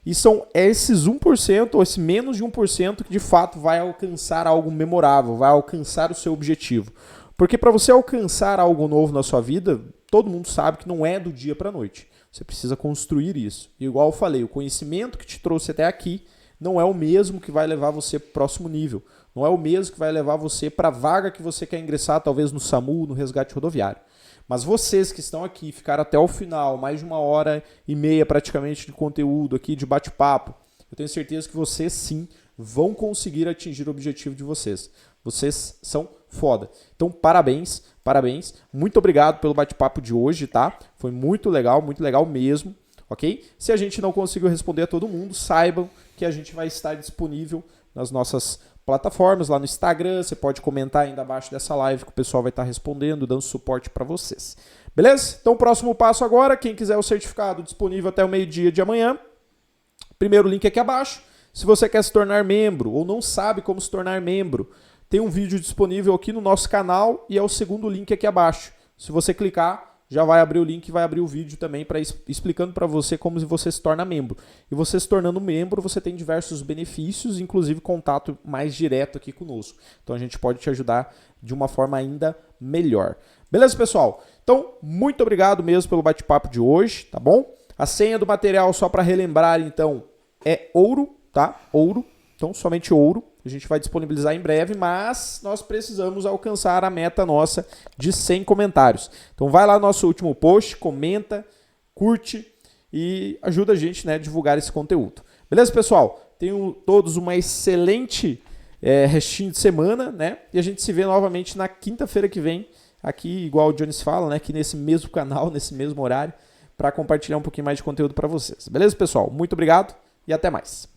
E são esses 1%, ou esse menos de 1% que de fato vai alcançar algo memorável, vai alcançar o seu objetivo. Porque para você alcançar algo novo na sua vida, todo mundo sabe que não é do dia para a noite. Você precisa construir isso. E igual eu falei, o conhecimento que te trouxe até aqui não é o mesmo que vai levar você para o próximo nível. Não é o mesmo que vai levar você para a vaga que você quer ingressar, talvez no SAMU, no resgate rodoviário. Mas vocês que estão aqui, ficaram até o final, mais de 1h30 praticamente de conteúdo aqui, de bate-papo, eu tenho certeza que vocês sim vão conseguir atingir o objetivo de vocês. Vocês são foda. Então, parabéns, parabéns. Muito obrigado pelo bate-papo de hoje, tá? Foi muito legal mesmo, ok? Se a gente não conseguiu responder a todo mundo, saibam que a gente vai estar disponível nas nossas plataformas, lá no Instagram, você pode comentar ainda abaixo dessa live que o pessoal vai estar respondendo, dando suporte para vocês. Beleza? Então o próximo passo agora, quem quiser o certificado disponível até o meio-dia de amanhã, primeiro link aqui abaixo. Se você quer se tornar membro ou não sabe como se tornar membro, tem um vídeo disponível aqui no nosso canal e é o segundo link aqui abaixo. Se você clicar, já vai abrir o link e vai abrir o vídeo também explicando para você como você se torna membro. E você se tornando membro, você tem diversos benefícios, inclusive contato mais direto aqui conosco. Então a gente pode te ajudar de uma forma ainda melhor. Beleza, pessoal? Então, muito obrigado mesmo pelo bate-papo de hoje, tá bom? A senha do material, só para relembrar, então, é ouro, tá? Ouro. Então, somente ouro. A gente vai disponibilizar em breve, mas nós precisamos alcançar a meta nossa de 100 comentários. Então vai lá no nosso último post, comenta, curte e ajuda a gente, né, a divulgar esse conteúdo. Beleza, pessoal? Tenham todos uma excelente restinho de semana, né? E a gente se vê novamente na quinta-feira que vem, aqui, igual o Jones fala, né, aqui nesse mesmo canal, nesse mesmo horário, para compartilhar um pouquinho mais de conteúdo para vocês. Beleza, pessoal? Muito obrigado e até mais.